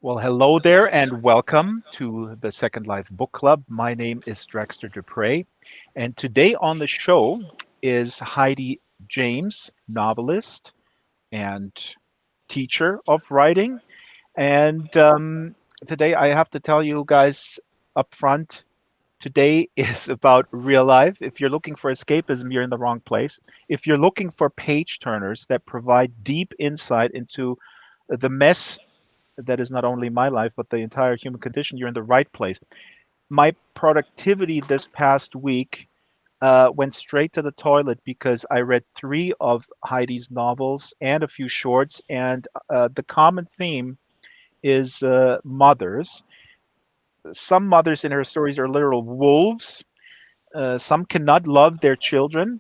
Well, hello there and welcome to the Second Life Book Club. My name is Draxtor Dupre, and today on the show is Heidi James, novelist and teacher of writing. And today I have to tell you guys up front, today is about real life. If you're looking for escapism, you're in the wrong place. If you're looking for page turners that provide deep insight into the mess that is not only my life, but the entire human condition, you're in the right place. My productivity this past week went straight to the toilet because I read three of Heidi's novels and a few shorts, and the common theme is mothers. Some mothers in her stories are literal wolves. Some cannot love their children.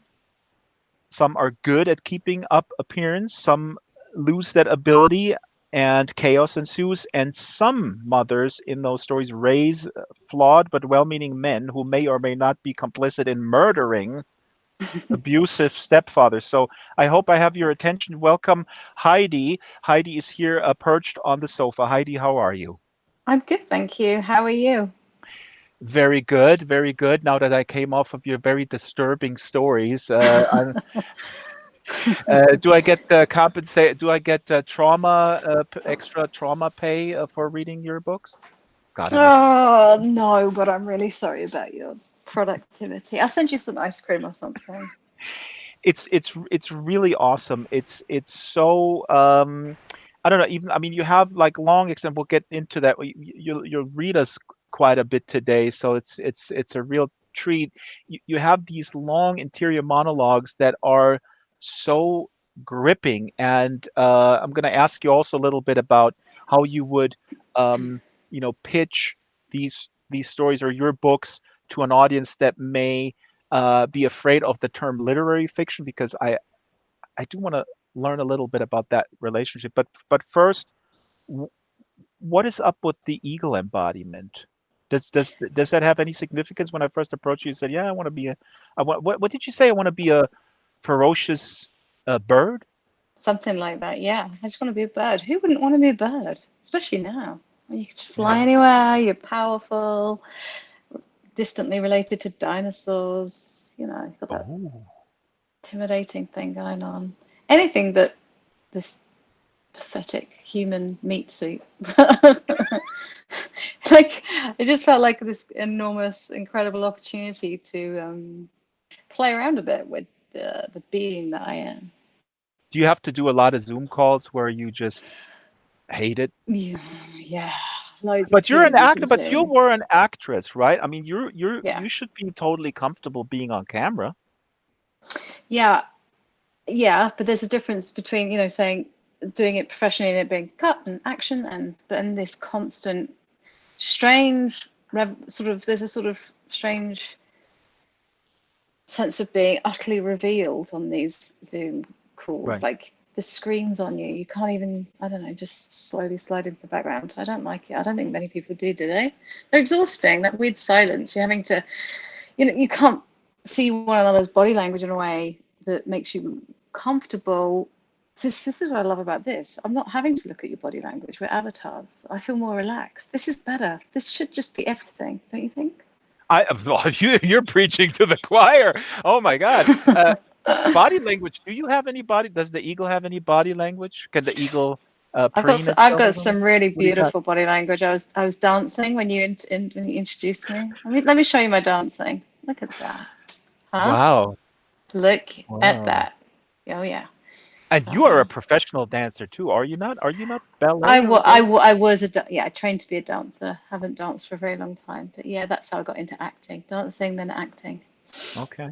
Some are good at keeping up appearance. Some lose that ability and chaos ensues. And some mothers in those stories raise flawed but well meaning men who may or may not be complicit in murdering abusive stepfathers. So I hope I have your attention. Welcome, Heidi. Heidi is here perched on the sofa. Heidi, how are you? I'm good, thank you. How are you? Very good, very good. Now that I came off of your very disturbing stories, do I get compensate? Do I get extra trauma pay for reading your books? God, I'm a. Oh, no, but I'm really sorry about your productivity. I'll send you some ice cream or something. It's really awesome. It's so I don't know. Even I mean, you have like long example. We'll get into that. You'll read us quite a bit today, so it's a real treat. You have these long interior monologues that are so gripping, and I'm going to ask you also a little bit about how you would pitch these stories or your books to an audience that may be afraid of the term literary fiction because I do want to learn a little bit about that relationship. But first, w- what is up with the eagle embodiment? Does that have any significance? When I first approached you, you said, "Yeah, I want to be a, I want." What did you say? I want to be a ferocious bird. Something like that, yeah. I just want to be a bird. Who wouldn't want to be a bird? Especially now. When you can fly Yeah. anywhere, you're powerful, distantly related to dinosaurs, you've got that Oh. intimidating thing going on. Anything but this pathetic human meat suit. Like, it just felt like this enormous, incredible opportunity to play around a bit with the being that I am. Do you have to do a lot of Zoom calls where you just hate it? Yeah, yeah, loads of But you're an Teams actor. and But you Zoom. were an actress, right? I mean, Yeah, you should be totally comfortable being on camera. yeah, yeah. But there's a difference between, saying doing it professionally and it being cut and action, and then this constant strange sort of there's a sort of strange sense of being utterly revealed on these Zoom calls. Right. Like the screen's on you. You can't even, I don't know, just slowly slide into the background. I don't like it. I don't think many people do they? They're exhausting, that weird silence. You're having to, you can't see one another's body language in a way that makes you comfortable. This is what I love about this. I'm not having to look at your body language. We're avatars. I feel more relaxed. This is better. This should just be everything, don't you think? Well, you're preaching to the choir. Oh my God. Body language. Do you have any body? Does the eagle have any body language? Can the eagle preen I've itself a got little? some really What do you got? beautiful body language. I was dancing when when you introduced me. Let me show you my dancing. Look at that. Huh? Wow. Look at Wow. that. Oh yeah. And you are a Uh, professional dancer too, are you not? Are you not ballet or I was yeah, I trained to be a dancer. Haven't danced for a very long time, but yeah, that's how I got into acting. Dancing, then acting. okay.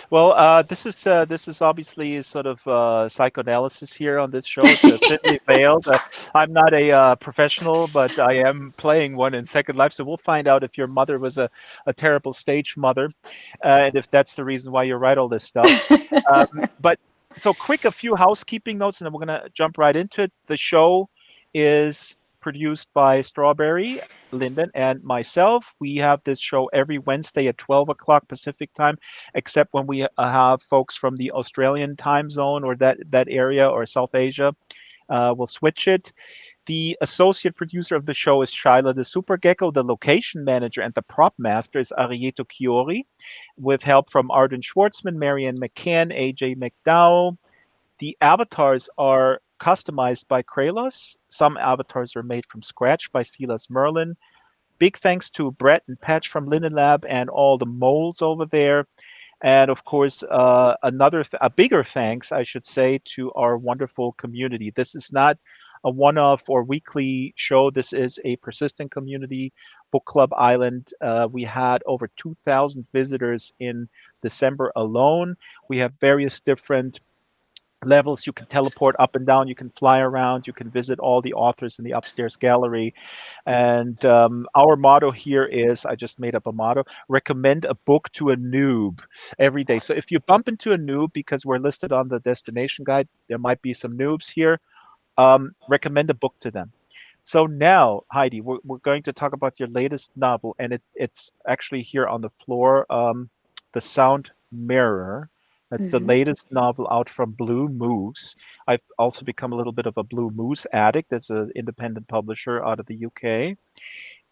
Well, this is obviously sort of psychoanalysis here on this show. It's thinly veiled. I'm not a professional, but I am playing one in Second Life. So we'll find out if your mother was a terrible stage mother, and if that's the reason why you write all this stuff. But so quick, a few housekeeping notes, and then we're gonna jump right into it. The show is produced by Strawberry, Linden, and myself. We have this show every Wednesday at 12 o'clock Pacific time, except when we have folks from the Australian time zone or that area or South Asia. We'll switch it. The associate producer of the show is Shyla the Super Gecko. The location manager and the prop master is Arieto Chiori, with help from Arden Schwartzman, Marianne McCann, AJ McDowell. The avatars are customized by Kralos. Some avatars are made from scratch by Silas Merlin. Big thanks to Brett and Patch from Linden Lab and all the moles over there. And of course, a bigger thanks, I should say, to our wonderful community. This is not a one-off or weekly show. This is a persistent community. Book Club Island. We had over 2,000 visitors in December alone. We have various different levels. You can teleport up and down. You can fly around. You can visit all the authors in the upstairs gallery. And our motto here is, I just made up a motto: recommend a book to a noob every day. So if you bump into a noob, because we're listed on the destination guide, there might be some noobs here, recommend a book to them. So now, Heidi, we're going to talk about your latest novel, and it's actually here on the floor, The Sound Mirror. That's the Hmm. latest novel out from Blue Moose. I've also become a little bit of a Blue Moose addict. That's an independent publisher out of the UK.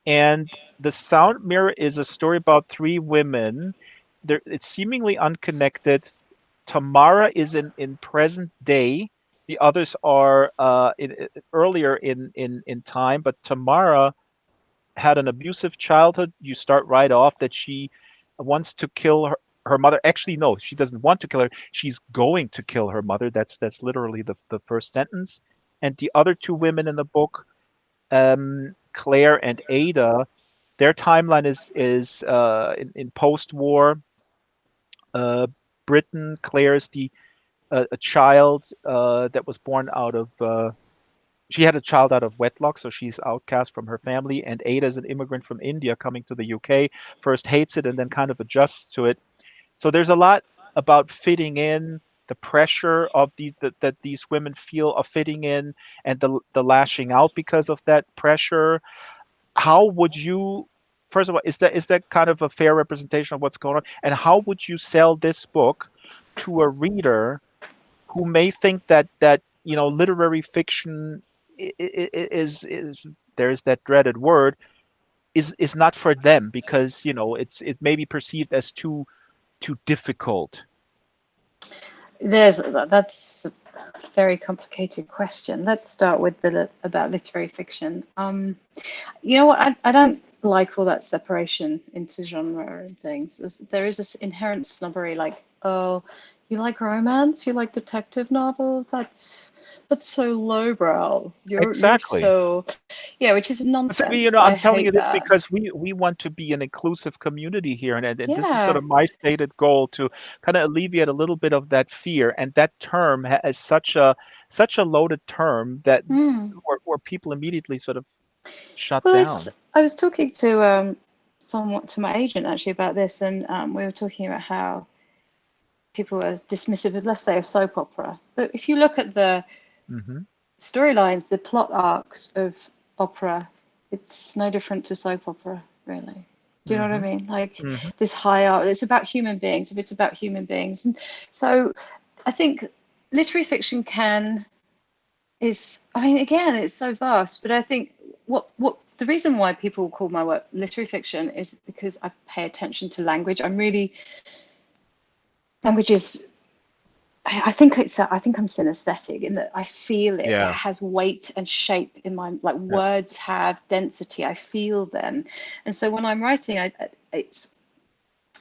And The Sound Mirror is a story about three women. It's seemingly unconnected. Tamara is in present day. The others are earlier in time, but Tamara had an abusive childhood. You start right off that she wants to kill her mother. Actually, no, she doesn't want to kill her. She's going to kill her mother. That's literally the first sentence. And the other two women in the book, Claire and Ada, their timeline is in post-war uh, Britain. Claire's a child that was born out of she had a child out of wedlock, so she's outcast from her family. And Ada is an immigrant from India coming to the UK. First hates it and then kind of adjusts to it. So there's a lot about fitting in, the pressure of that these women feel of fitting in, and the lashing out because of that pressure. How would you, first of all, is that kind of a fair representation of what's going on? And how would you sell this book to a reader who may think that literary fiction is there's that dreaded word, is not for them because it may be perceived as too difficult. That's a very complicated question. Let's start with the about literary fiction. You know what? I don't like all that separation into genre and things. There is this inherent snobbery, like, oh, you like romance, you like detective novels. That's so lowbrow. You're Exactly. so, yeah, which is So nonsense. I I'm telling you hate this that. because we want to be an inclusive community here, and this is sort Yeah. of my stated goal to kind of alleviate a little bit of that fear. And that term is such a loaded term that Mm. where people immediately sort of shut Well, down. I was talking to somewhat to my agent actually about this, and we were talking about how people are dismissive of, let's say, a soap opera. But if you look at the Hmm. storylines, the plot arcs of opera, it's no different to soap opera, really. Do you know what I Hmm. mean? Like Hmm. this high art, it's about human beings. If it's about human beings, and so I think literary fiction I mean, again, it's so vast, but I think what the reason why people call my work literary fiction is because I pay attention to language. Language is I think I'm synesthetic in that I feel it. It Yeah. has weight and shape in my, like, Yeah. words have density. I feel them, and so when I'm writing, it's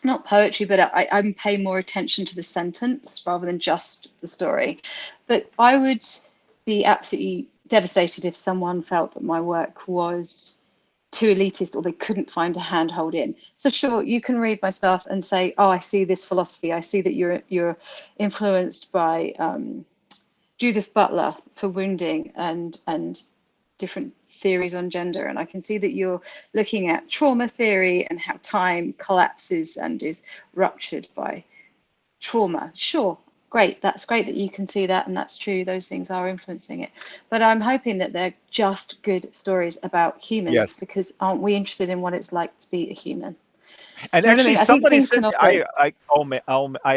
not poetry, but I pay more attention to the sentence rather than just the story. But I would be absolutely devastated if someone felt that my work was too elitist or they couldn't find a handhold in. So sure, you can read my stuff and say, oh, I see this philosophy. I see that you're influenced by Judith Butler for wounding and different theories on gender. And I can see that you're looking at trauma theory and how time collapses and is ruptured by trauma. Sure, great. That's great that you can see that, and that's true. Those things are influencing it. But I'm hoping that they're just good stories about humans, Yes. because aren't we interested in what it's like to be a human? And Do you know what I actually, mean? I think somebody things said, can operate.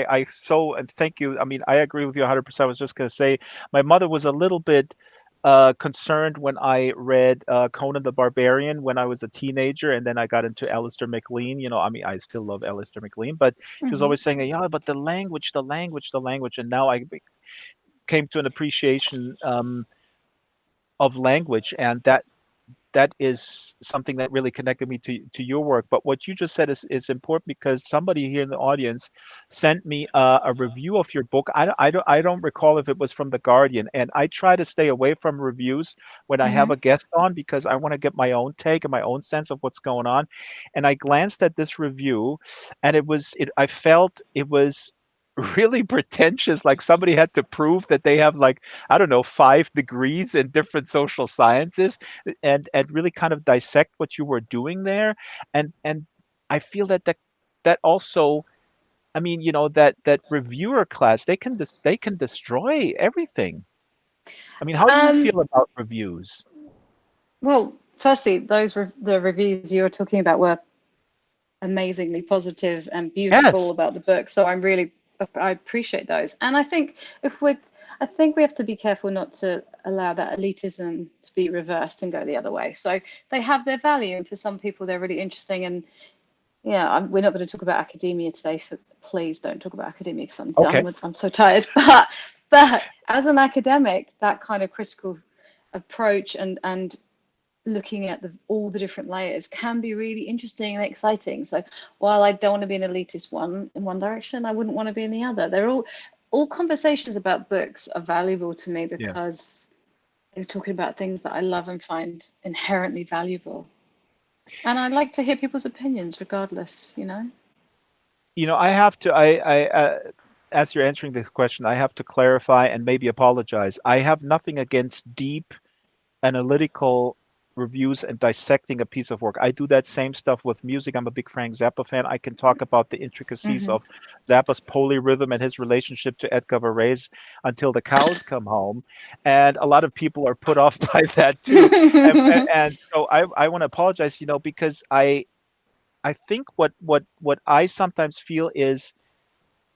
I so, and thank you. I mean, I agree with you 100%. I was just going to say, my mother was a little bit concerned when I read Conan the Barbarian when I was a teenager, and then I got into Alistair MacLean. I mean, I still love Alistair MacLean, but he was Hmm. always saying, "Yeah, but the language, the language, the language." And now I came to an appreciation of language, and that is something that really connected me to your work. But what you just said is important because somebody here in the audience sent me a review of your book. I don't recall if it was from The Guardian, and I try to stay away from reviews when I have Hmm. a guest on because I want to get my own take and my own sense of what's going on. And I glanced at this review, and I felt it was really pretentious, like somebody had to prove that they have, like, I don't know, 5 degrees in different social sciences, and really kind of dissect what you were doing there. And I feel that also, I mean, that reviewer class, they can destroy everything. I mean, how do you Um, feel about reviews? well, firstly, the reviews you were talking about were amazingly positive and beautiful Yes. about the book. So I appreciate those. And I think we have to be careful not to allow that elitism to be reversed and go the other way. So they have their value, and for some people they're really interesting. And yeah, we're not going to talk about academia today. Please don't talk about academia because I'm done Okay. with. I'm so tired. But as an academic, that kind of critical approach and looking at all the different layers can be really interesting and exciting. So while I don't want to be an elitist in one direction, I wouldn't want to be in the other. They're all conversations about books are valuable to me Yeah. because they're talking about things that I love and find inherently valuable. And I like to hear people's opinions regardless. I have to, as you're answering this question, I have to clarify and maybe apologize. I have nothing against deep analytical reviews and dissecting a piece of work. I do that same stuff with music. I'm a big Frank Zappa fan. I can talk about the intricacies Hmm. of Zappa's polyrhythm and his relationship to Edgar Varese until the cows come home. And a lot of people are put off by that too. And so I want to apologize, because I think what I sometimes feel is,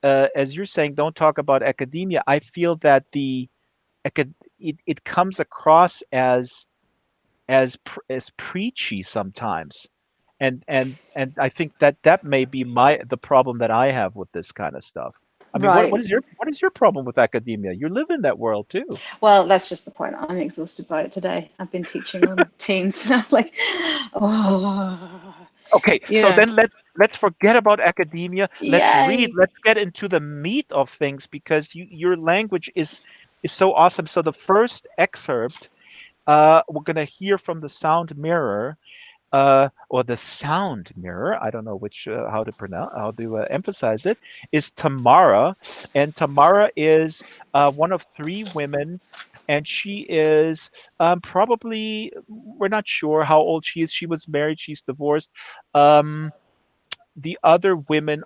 as you're saying, don't talk about academia. I feel that it comes across as preachy sometimes, and I think that may be the problem that I have with this kind of stuff. I mean, what Right. is your problem with academia? You live in that world too. Well, that's just the point. I'm exhausted by it today. I've been teaching on teams. I'm like, oh, Okay, you so know, then let's forget about academia. Let's read. yay. Let's get into the meat of things because your language is so awesome. So the first excerpt, we're gonna hear from the sound mirror, or the sound mirror. I don't know which how to emphasize it. Is Tamara, and Tamara is one of 3 women, and she is probably, we're not sure how old she is. She was married. She's divorced. Um, the other women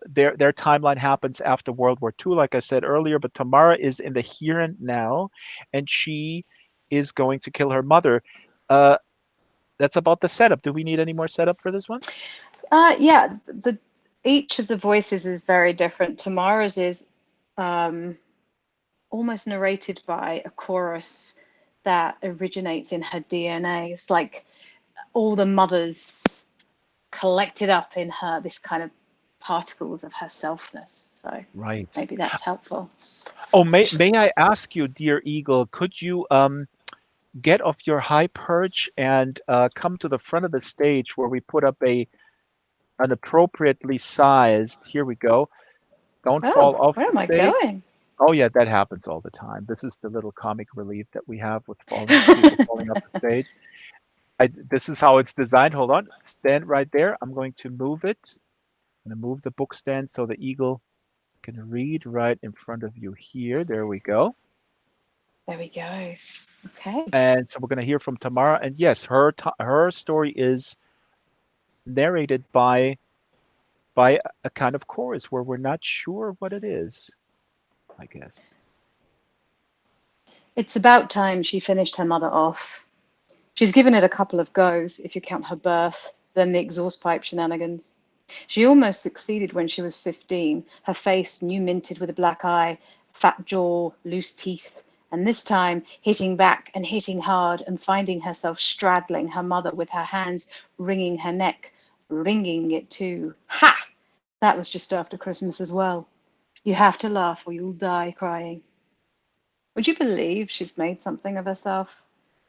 their timeline happens after World War II, like I said earlier. But Tamara is in the here and now, and she is going to kill her mother. Uh, that's about the setup. Do we need any more setup for this one? Yeah, each of the voices is very different. Tamara's is um, almost narrated by a chorus that originates in her DNA. It's like all the mothers collected up in her, this kind of particles of her selfness. So Right. maybe that's helpful. Oh, may I ask you, dear Eagle, could you get off your high perch and come to the front of the stage where we put up an appropriately sized. Here we go. Don't Oh, fall off where the am I stage. going? Oh yeah, that happens all the time. This is the little comic relief that we have with falling people falling off the stage. This is how it's designed. Hold on, stand right there. I'm going to move it. I'm going to move the book stand so the eagle can read right in front of you here. There we go. There we go. Okay. And so we're going to hear from Tamara. And yes, her story is narrated by a kind of chorus where we're not sure what it is, I guess. It's about time she finished her mother off. She's given it a couple of goes, if you count her birth, then the exhaust pipe shenanigans. She almost succeeded when she was 15, her face new minted with a black eye, fat jaw, loose teeth, and this time hitting back and hitting hard and finding herself straddling her mother with her hands wringing her neck, wringing it too. Ha! That was just after Christmas as well. You have to laugh or you'll die crying. Would you believe she's made something of herself?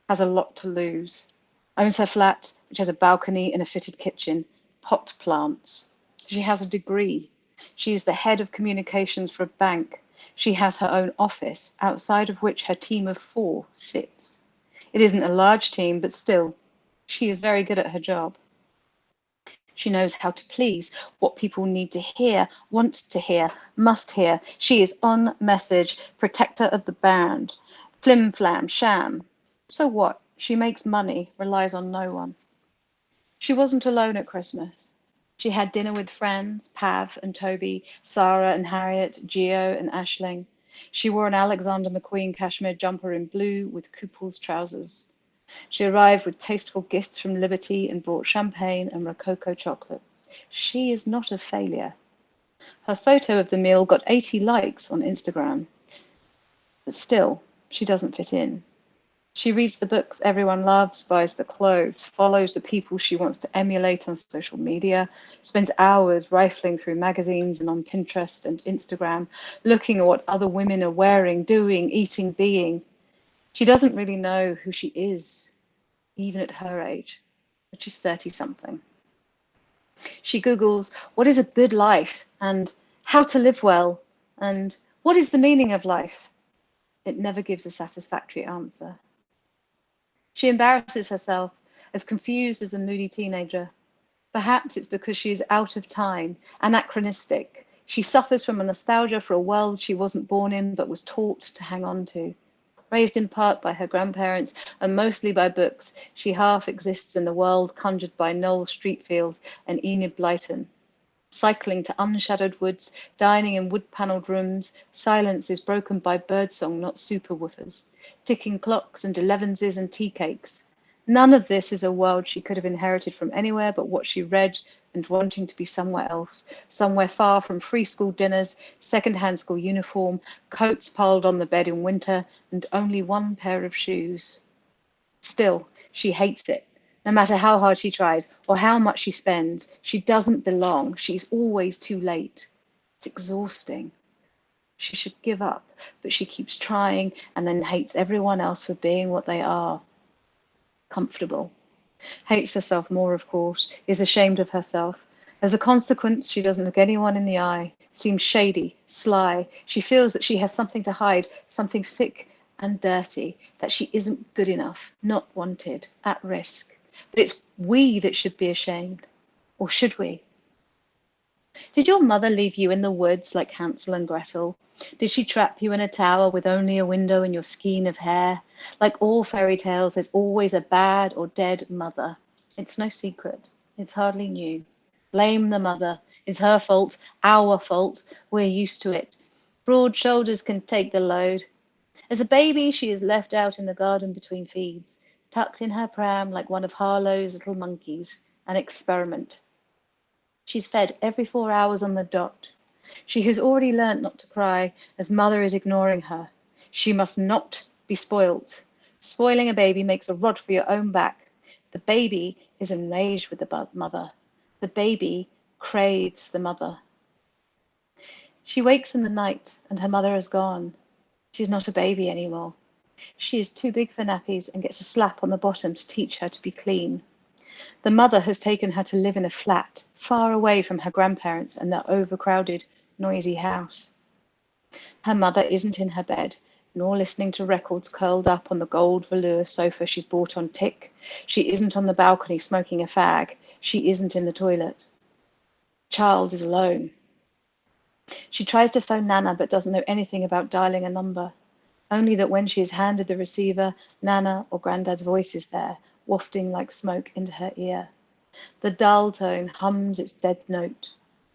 Has a lot to lose. Owns her flat, which has a balcony and a fitted kitchen, pot plants. She has a degree. She is the head of communications for a bank. She has her own office, outside of which her team of 4 sits. It isn't a large team, but still, she is very good at her job. She knows how to please, what people need to hear, want to hear, must hear. She is on message, protector of the band. Flim flam, sham. So what? She makes money, relies on no one. She wasn't alone at Christmas. She had dinner with friends, Pav and Toby, Sarah and Harriet, Gio and Aisling. She wore an Alexander McQueen cashmere jumper in blue with Kooples trousers. She arrived with tasteful gifts from Liberty and brought champagne and Rococo chocolates. She is not a failure. Her photo of the meal got 80 likes on Instagram. But still, she doesn't fit in. She reads the books everyone loves, buys the clothes, follows the people she wants to emulate on social media, spends hours rifling through magazines and on Pinterest and Instagram, looking at what other women are wearing, doing, eating, being. She doesn't really know who she is, even at her age, but she's 30-something. She Googles, what is a good life? And how to live well? And what is the meaning of life? It never gives a satisfactory answer. She embarrasses herself, as confused as a moody teenager. Perhaps it's because she is out of time, anachronistic. She suffers from a nostalgia for a world she wasn't born in but was taught to hang on to. Raised in part by her grandparents and mostly by books, she half exists in the world conjured by Noel Streatfeild and Enid Blyton. Cycling to unshadowed woods, dining in wood-panelled rooms, silence is broken by birdsong, not superwoofers, ticking clocks and 11s and tea cakes. None of this is a world she could have inherited from anywhere but what she read and wanting to be somewhere else, somewhere far from free school dinners, second-hand school uniform, coats piled on the bed in winter, and only one pair of shoes. Still, she hates it. No matter how hard she tries or how much she spends, she doesn't belong. She's always too late. It's exhausting. She should give up, but she keeps trying and then hates everyone else for being what they are. Comfortable. Hates herself more, of course, is ashamed of herself. As a consequence, she doesn't look anyone in the eye, seems shady, sly. She feels that she has something to hide, something sick and dirty, that she isn't good enough, not wanted, at risk. But it's we that should be ashamed. Or should we? Did your mother leave you in the woods like Hansel and Gretel? Did she trap you in a tower with only a window and your skein of hair? Like all fairy tales, there's always a bad or dead mother. It's no secret. It's hardly new. Blame the mother. It's her fault, our fault. We're used to it. Broad shoulders can take the load. As a baby, she is left out in the garden between feeds, tucked in her pram like one of Harlow's little monkeys, an experiment. She's fed every 4 hours on the dot. She has already learnt not to cry, as mother is ignoring her. She must not be spoilt. Spoiling a baby makes a rod for your own back. The baby is enraged with the mother. The baby craves the mother. She wakes in the night, and her mother is gone. She's not a baby anymore. She is too big for nappies and gets a slap on the bottom to teach her to be clean. The mother has taken her to live in a flat, far away from her grandparents and their overcrowded, noisy house. Her mother isn't in her bed, nor listening to records curled up on the gold velour sofa she's bought on tick. She isn't on the balcony smoking a fag. She isn't in the toilet. Child is alone. She tries to phone Nana but doesn't know anything about dialing a number. Only that when she is handed the receiver, Nana or Grandad's voice is there, wafting like smoke into her ear. The dull tone hums its dead note.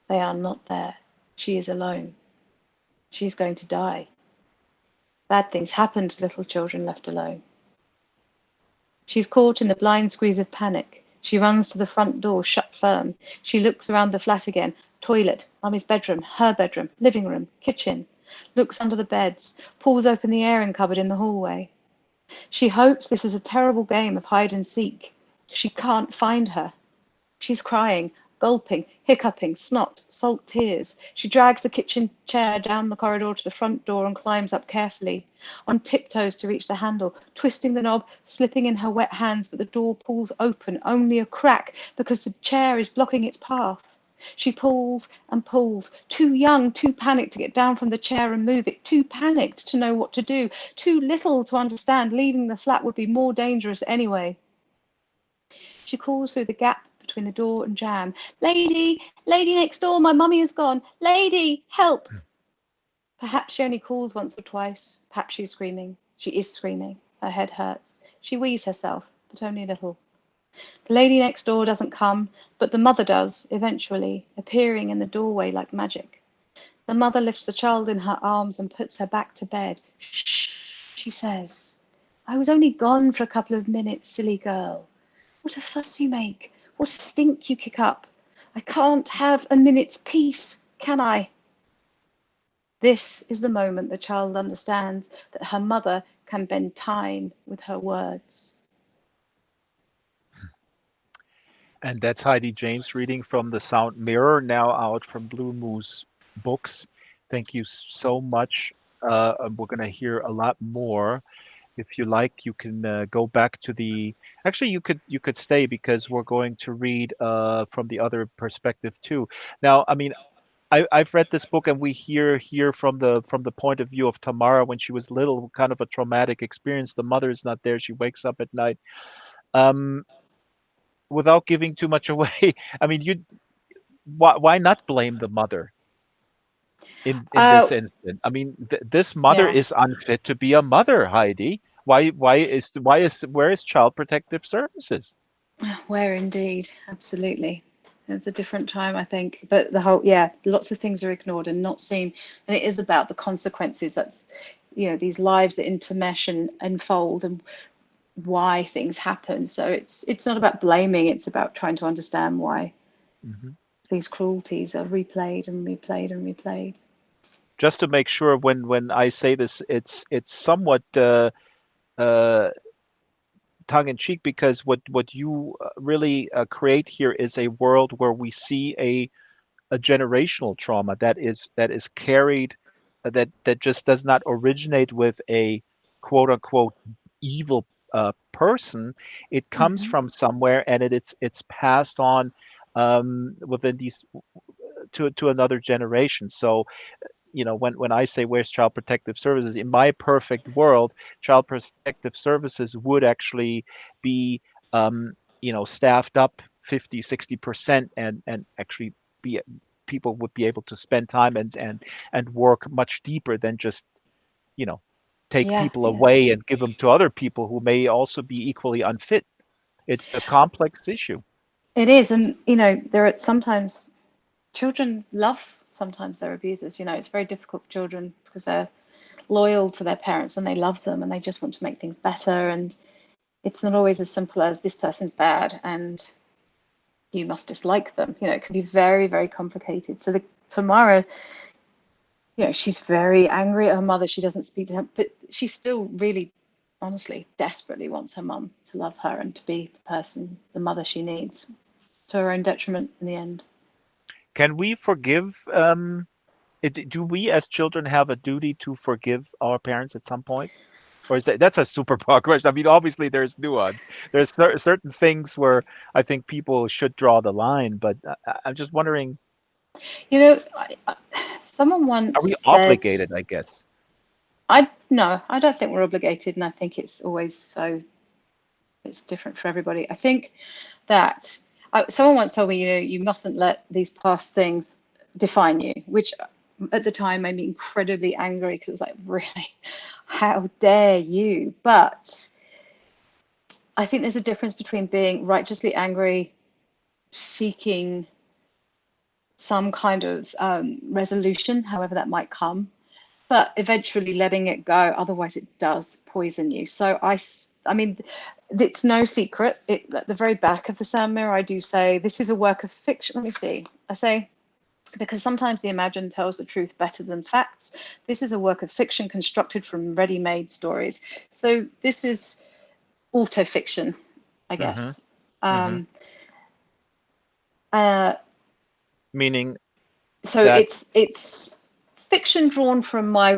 They are not there. She is alone. She is going to die. Bad things happen to little children left alone. She's caught in the blind squeeze of panic. She runs to the front door, shut firm. She looks around the flat again. Toilet, Mummy's bedroom, her bedroom, living room, kitchen. looks under the beds, pulls open the airing cupboard in the hallway. She hopes this is a terrible game of hide and seek. She can't find her. She's crying, gulping, hiccuping, snot, salt tears. She drags the kitchen chair down the corridor to the front door and climbs up carefully, on tiptoes to reach the handle, twisting the knob, slipping in her wet hands, but the door pulls open, only a crack, because the chair is blocking its path. She pulls and pulls, too young, too panicked to get down from the chair and move it, too panicked to know what to do, too little to understand leaving the flat would be more dangerous anyway. She calls through the gap between the door and jamb. Lady, lady next door, my mummy is gone. Lady, help. Perhaps she only calls once or twice. Perhaps she's screaming. She is screaming. Her head hurts. She wheezes herself, but only a little. The lady next door doesn't come, but the mother does, eventually, appearing in the doorway like magic. The mother lifts the child in her arms and puts her back to bed. Shh, she says. I was only gone for a couple of minutes, silly girl. What a fuss you make. What a stink you kick up. I can't have a minute's peace, can I? This is the moment the child understands that her mother can bend time with her words. And that's Heidi James reading from The Sound Mirror, now out from Blue Moose Books. Thank you so much. We're going to hear a lot more. If you like, you can go back to the. Actually, you could stay because we're going to read from the other perspective too. Now, I mean, I've read this book, and we hear from the point of view of Tamara when she was little, kind of a traumatic experience. The mother is not there; she wakes up at night. Um, without giving too much away, I mean, why not blame the mother in this instant? I mean, this mother Yeah, is unfit to be a mother, Heidi. Where is Child Protective Services? where indeed, absolutely. It's a different time, I think, but the whole, yeah, lots of things are ignored and not seen, and it is about the consequences. That's, these lives that intermesh and unfold, and why things happen. So it's not about blaming, it's about trying to understand why Mhm. these cruelties are replayed and replayed and replayed. Just to make sure, when I say this, it's somewhat uh, tongue in cheek, because what you really create here is a world where we see a generational trauma that is carried, that just does not originate with a quote unquote evil person. It comes Mm-hmm. from somewhere, and it's passed on within these to another generation. So when I say where's Child Protective Services, in my perfect world, Child Protective Services would actually be staffed up 50-60%, and actually be people would be able to spend time and work much deeper than just you know take Yeah, people yeah, away and give them to other people who may also be equally unfit. It's a complex issue. it is. And there are sometimes children love sometimes their abusers. It's very difficult for children because they're loyal to their parents and they love them and they just want to make things better, and it's not always as simple as this person's bad and you must dislike them. It can be very, very complicated. So Tamara, she's very angry at her mother. She doesn't speak to her, but she still really, honestly, desperately wants her mum to love her and to be the mother she needs, to her own detriment in the end. Can we forgive? Do we as children have a duty to forgive our parents at some point? Or that's a super broad question. I mean, obviously there's nuance. There's certain things where I think people should draw the line, but I'm just wondering, Someone are once we said, obligated, I guess? no, I don't think we're obligated, and I think it's always so, it's different for everybody. I think that someone once told me, you mustn't let these past things define you, which at the time made me incredibly angry because it was like, really, how dare you? But I think there's a difference between being righteously angry, seeking some kind of resolution, however that might come, but eventually letting it go. Otherwise, it does poison you. So I mean, it's no secret. At the very back of the Sound Mirror, I do say this is a work of fiction. Let me see. I say because sometimes the imagined tells the truth better than facts. This is a work of fiction constructed from ready-made stories. So this is autofiction, I Mm-hmm. guess. Mm-hmm. Uh, Meaning so that. it's fiction drawn from my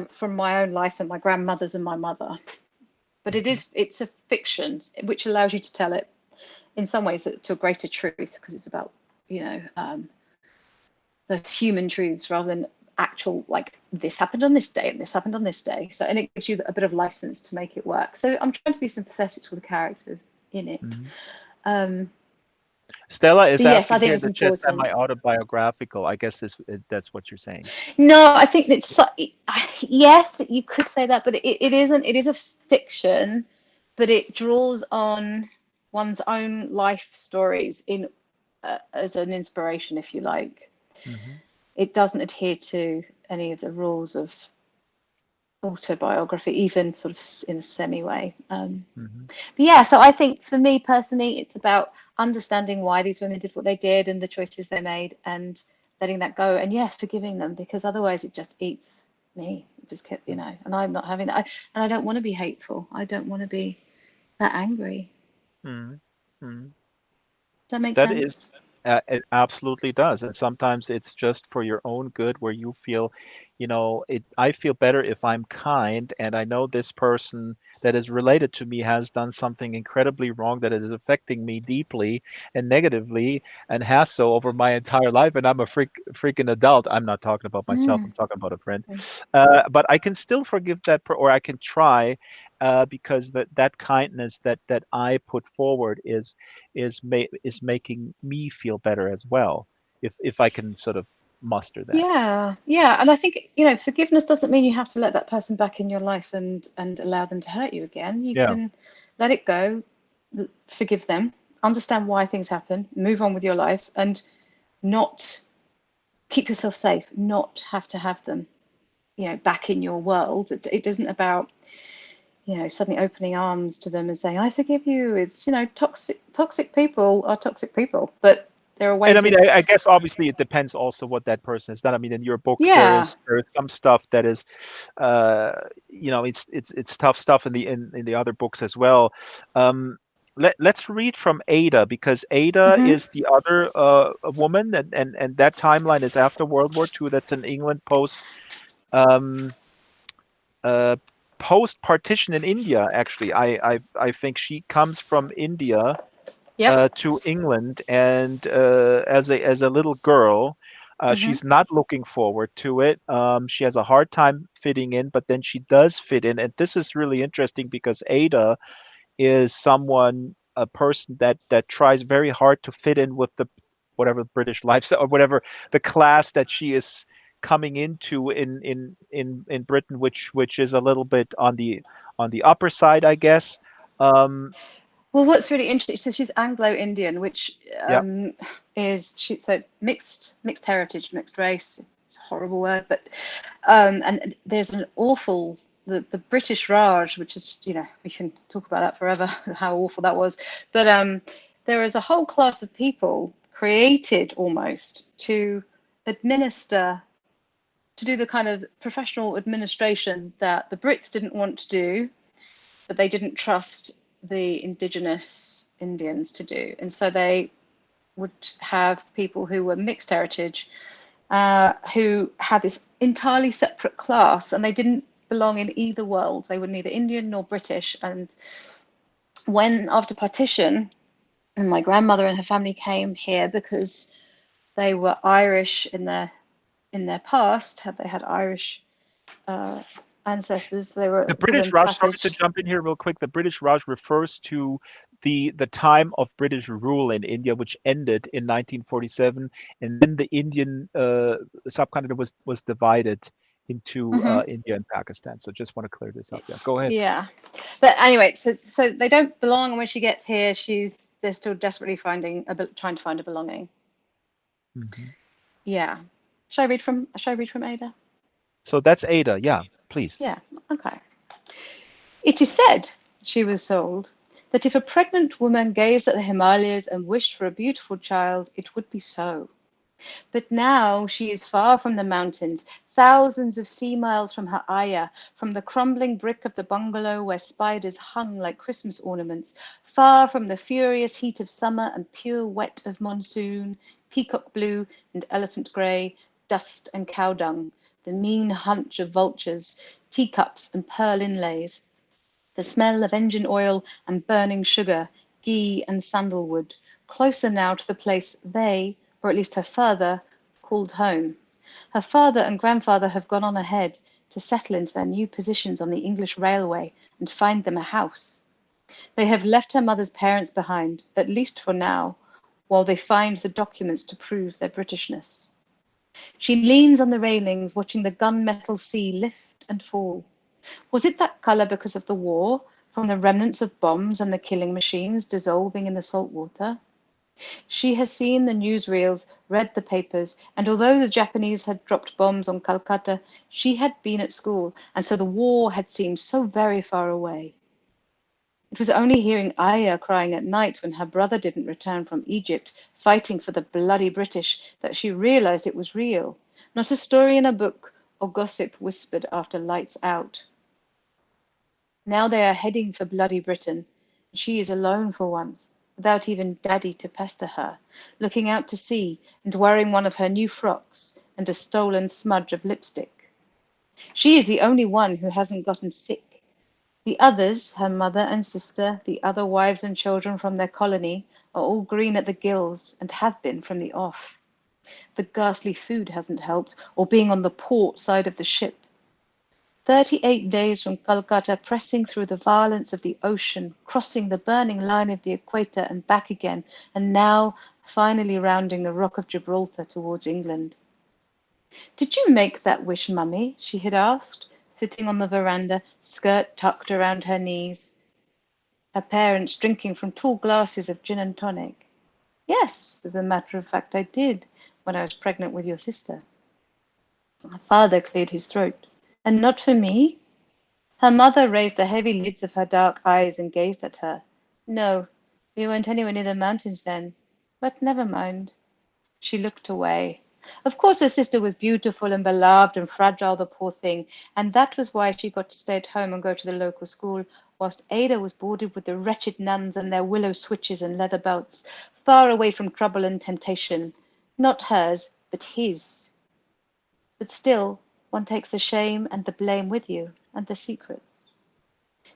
own life and my grandmother's and my mother, but it's a fiction which allows you to tell it in some ways to a greater truth, because it's about those human truths rather than actual, like, this happened on this day and this happened on this day. So, and it gives you a bit of license to make it work. So I'm trying to be sympathetic to the characters in it. Mhm. Um, Stella is but yes, I asking think here in it's the chat, important. semi-autobiographical. I guess that's what you're saying. No, I think it's yes, you could say that, but it isn't. It is a fiction, but it draws on one's own life stories in as an inspiration, if you like. Mm-hmm. It doesn't adhere to any of the rules of autobiography, even sort of in a semi way. Mm-hmm. But yeah, so I think for me personally, it's about understanding why these women did what they did and the choices they made, and letting that go, and yeah, forgiving them, because otherwise it just eats me. It just kept, and I'm not having that. And I don't want to be hateful. I don't want to be that angry. Mm-hmm. Mm-hmm. Does that make That sense? is, it absolutely does. And sometimes it's just for your own good where you feel, I feel better if I'm kind and I know this person that is related to me has done something incredibly wrong that is affecting me deeply and negatively and has so over my entire life. And I'm a freaking adult. I'm not talking about myself. I'm Mm. talking about a friend. Mm. But I can still forgive or I can try, because that kindness that I put forward is making me feel better as well, if I can sort of muster that. Yeah, yeah, and I think forgiveness doesn't mean you have to let that person back in your life and allow them to hurt you again. You Yeah. can let it go, forgive them, understand why things happen, move on with your life, and not keep yourself safe, not have them, back in your world. It isn't about, suddenly opening arms to them and saying, I forgive you. It's, toxic people are toxic people, but there are And I ways mean, of, I guess obviously it depends also what that person has done. I mean, in your book, there yeah. is some stuff that is, uh, it's tough stuff in the other books as well. Um, let's read from Ada, because Ada Hmm. is the other a woman, and that timeline is after World War II. That's in England um, uh, post partition in India. Actually, I think she comes from India Yep. to England, and as a little girl, Hmm. she's not looking forward to it. She has a hard time fitting in, but then she does fit in, and this is really interesting because Ada is a person that tries very hard to fit in with the whatever British lifestyle or whatever the class that she is coming into in Britain, which is a little bit on the upper side, I guess. Um, Well, what's really interesting, so she's Anglo-Indian, which yeah. so mixed heritage, mixed race. It's a horrible word, but and there's an awful the British Raj, which is just, we can talk about that forever, how awful that was. But there is a whole class of people created almost to administer, to do the kind of professional administration that the Brits didn't want to do, but they didn't trust the indigenous Indians to do. And so they would have people who were mixed heritage, who had this entirely separate class, and they didn't belong in either world. They were neither Indian nor British. And when, after partition, and my grandmother and her family came here because they were Irish in their past, they had Irish uh, ancestors, they were The given British Raj, sorry to passage. jump in here real quick. The British Raj refers to the time of British rule in India, which ended in 1947, and then the Indian subcontinent was divided into Mm-hmm. India and Pakistan. So just want to clear this up. Yeah, go ahead. Yeah, but anyway, so they don't belong, and when she gets here, they're still desperately trying to find a belonging. Mhm. Yeah. Should I read from Ada? So that's Ada. Yeah, please. Yeah. Okay. It is said, she was told, that if a pregnant woman gazed at the Himalayas and wished for a beautiful child, it would be so. But now she is far from the mountains, thousands of sea miles from her ayah, from the crumbling brick of the bungalow where spiders hung like Christmas ornaments, far from the furious heat of summer and pure wet of monsoon, peacock blue and elephant grey, dust and cow dung, the mean hunch of vultures, teacups and pearl inlays, the smell of engine oil and burning sugar, ghee and sandalwood, closer now to the place they, or at least her father, called home. Her father and grandfather have gone on ahead to settle into their new positions on the English railway and find them a house. They have left her mother's parents behind, at least for now, while they find the documents to prove their Britishness. She leans on the railings, watching the gunmetal sea lift and fall. Was it that colour because of the war, from the remnants of bombs and the killing machines dissolving in the salt water? She has seen the newsreels, read the papers, and although the Japanese had dropped bombs on Calcutta, she had been at school, and so the war had seemed so very far away. It was only hearing Aya crying at night when her brother didn't return from Egypt, fighting for the bloody British, that she realised it was real, not a story in a book or gossip whispered after lights out. Now they are heading for bloody Britain. She is alone for once, without even Daddy to pester her, looking out to sea and wearing one of her new frocks and a stolen smudge of lipstick. She is the only one who hasn't gotten sick. The others, her mother and sister, the other wives and children from their colony, are all green at the gills and have been from the off. The ghastly food hasn't helped, or being on the port side of the ship. 38 days from Calcutta, pressing through the violence of the ocean, crossing the burning line of the equator and back again, and now finally rounding the Rock of Gibraltar towards England. Did you make that wish, Mummy? She had asked, sitting on the veranda, skirt tucked around her knees, her parents drinking from tall glasses of gin and tonic. Yes, as a matter of fact, I did, when I was pregnant with your sister. Her father cleared his throat. And not for me? Her mother raised the heavy lids of her dark eyes and gazed at her. No, we weren't anywhere near the mountains then. But never mind. She looked away. Of course, her sister was beautiful and beloved and fragile, the poor thing, and that was why she got to stay at home and go to the local school, whilst Ada was boarded with the wretched nuns and their willow switches and leather belts, far away from trouble and temptation. Not hers, but his. But still, one takes the shame and the blame with you, and the secrets.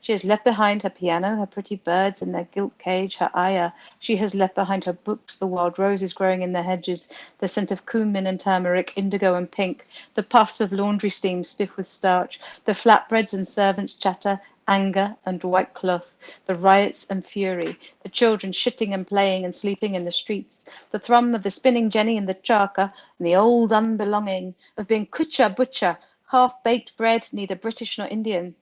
She has left behind her piano, her pretty birds in their gilt cage, her ayah. She has left behind her books, the wild roses growing in the hedges, the scent of cumin and turmeric, indigo and pink, the puffs of laundry steam stiff with starch, the flatbreads and servants' chatter, anger and white cloth, the riots and fury, the children shitting and playing and sleeping in the streets, the thrum of the spinning jenny and the charka, and the old unbelonging of being kutcha butcher, half-baked bread, neither British nor Indian.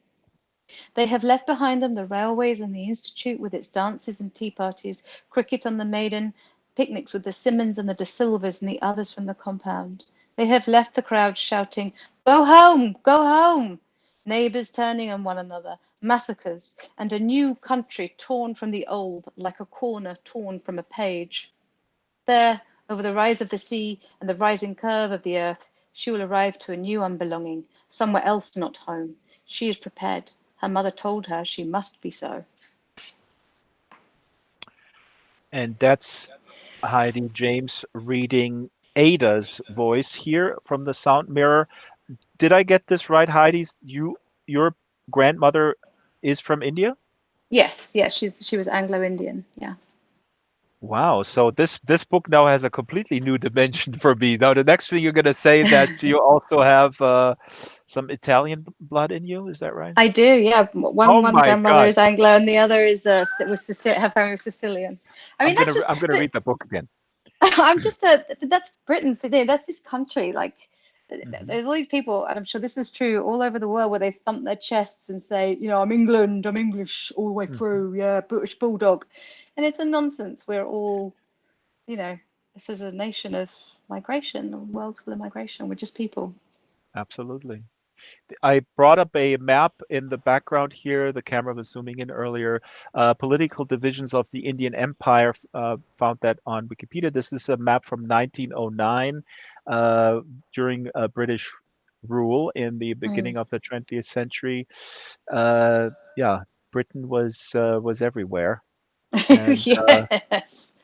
They have left behind them the railways and the Institute with its dances and tea parties, cricket on the Maiden, picnics with the Simmons and the De Silvas and the others from the compound. They have left the crowd shouting, "Go home! Go home!" Neighbours turning on one another, massacres, and a new country torn from the old, like a corner torn from a page. There, over the rise of the sea and the rising curve of the earth, she will arrive to a new unbelonging, somewhere else not home. She is prepared. Her mother told her she must be so. And that's Heidi James reading Ada's voice here from the sound mirror. Did I get this right, Heidi? Your grandmother is from India? Yes, yes, she was Anglo-Indian. Yeah. Wow. So this book now has a completely new dimension for me. Now, the next thing you're going to say that you also have some Italian blood in you. Is that right? I do, yeah. Oh One my grandmother God. is Anglo, and the other is her family was Sicilian. I mean, that's just. I'm gonna But read the book again. I'm just a. That's Britain for there. That's this country. Like, Hmm. there's all these people, and I'm sure this is true all over the world, where they thump their chests and say, I'm England, I'm English all the way Hmm. through. Yeah, British bulldog, and it's a nonsense. We're all, you know, this is a nation of migration, a world full of migration. We're just people. Absolutely. I brought up a map in the background here. The camera was zooming in earlier. Political divisions of the Indian Empire. Found that on Wikipedia. This is a map from 1909 during British rule in the beginning of the 20th century. Yeah, Britain was everywhere, and Yes.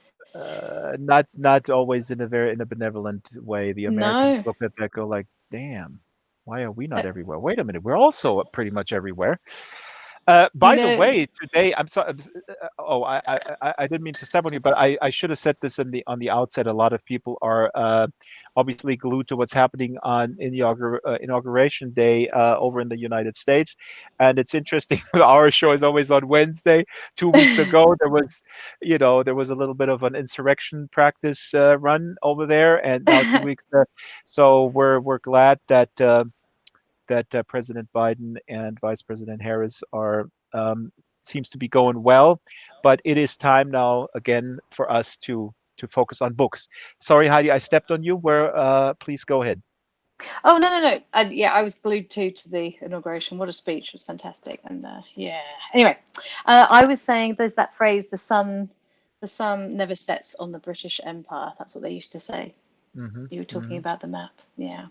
not always in a benevolent way. The Americans No. look at that, go like, "Damn, why are we not everywhere? Wait a minute, we're also pretty much everywhere." You By the know, way, today I'm sorry. Oh, I didn't mean to step on you, but I should have said this on the outset. A lot of people are obviously glued to what's happening on inauguration day over in the United States, and it's interesting. Our show is always on Wednesday. 2 weeks ago, there was a little bit of an insurrection practice run over there, and now 2 weeks. So we're glad that President Biden and Vice President Harris are seems to be going well, but it is time now again for us to focus on books. Sorry, Heidi, I stepped on you. Where? Please go ahead. oh no, no, no. Yeah, I was glued to the inauguration. What a speech! It was fantastic. And yeah. Anyway, I was saying there's that phrase, the sun never sets on the British Empire. That's what they used to say. Hmm. You were talking Hmm. about the map. Yeah.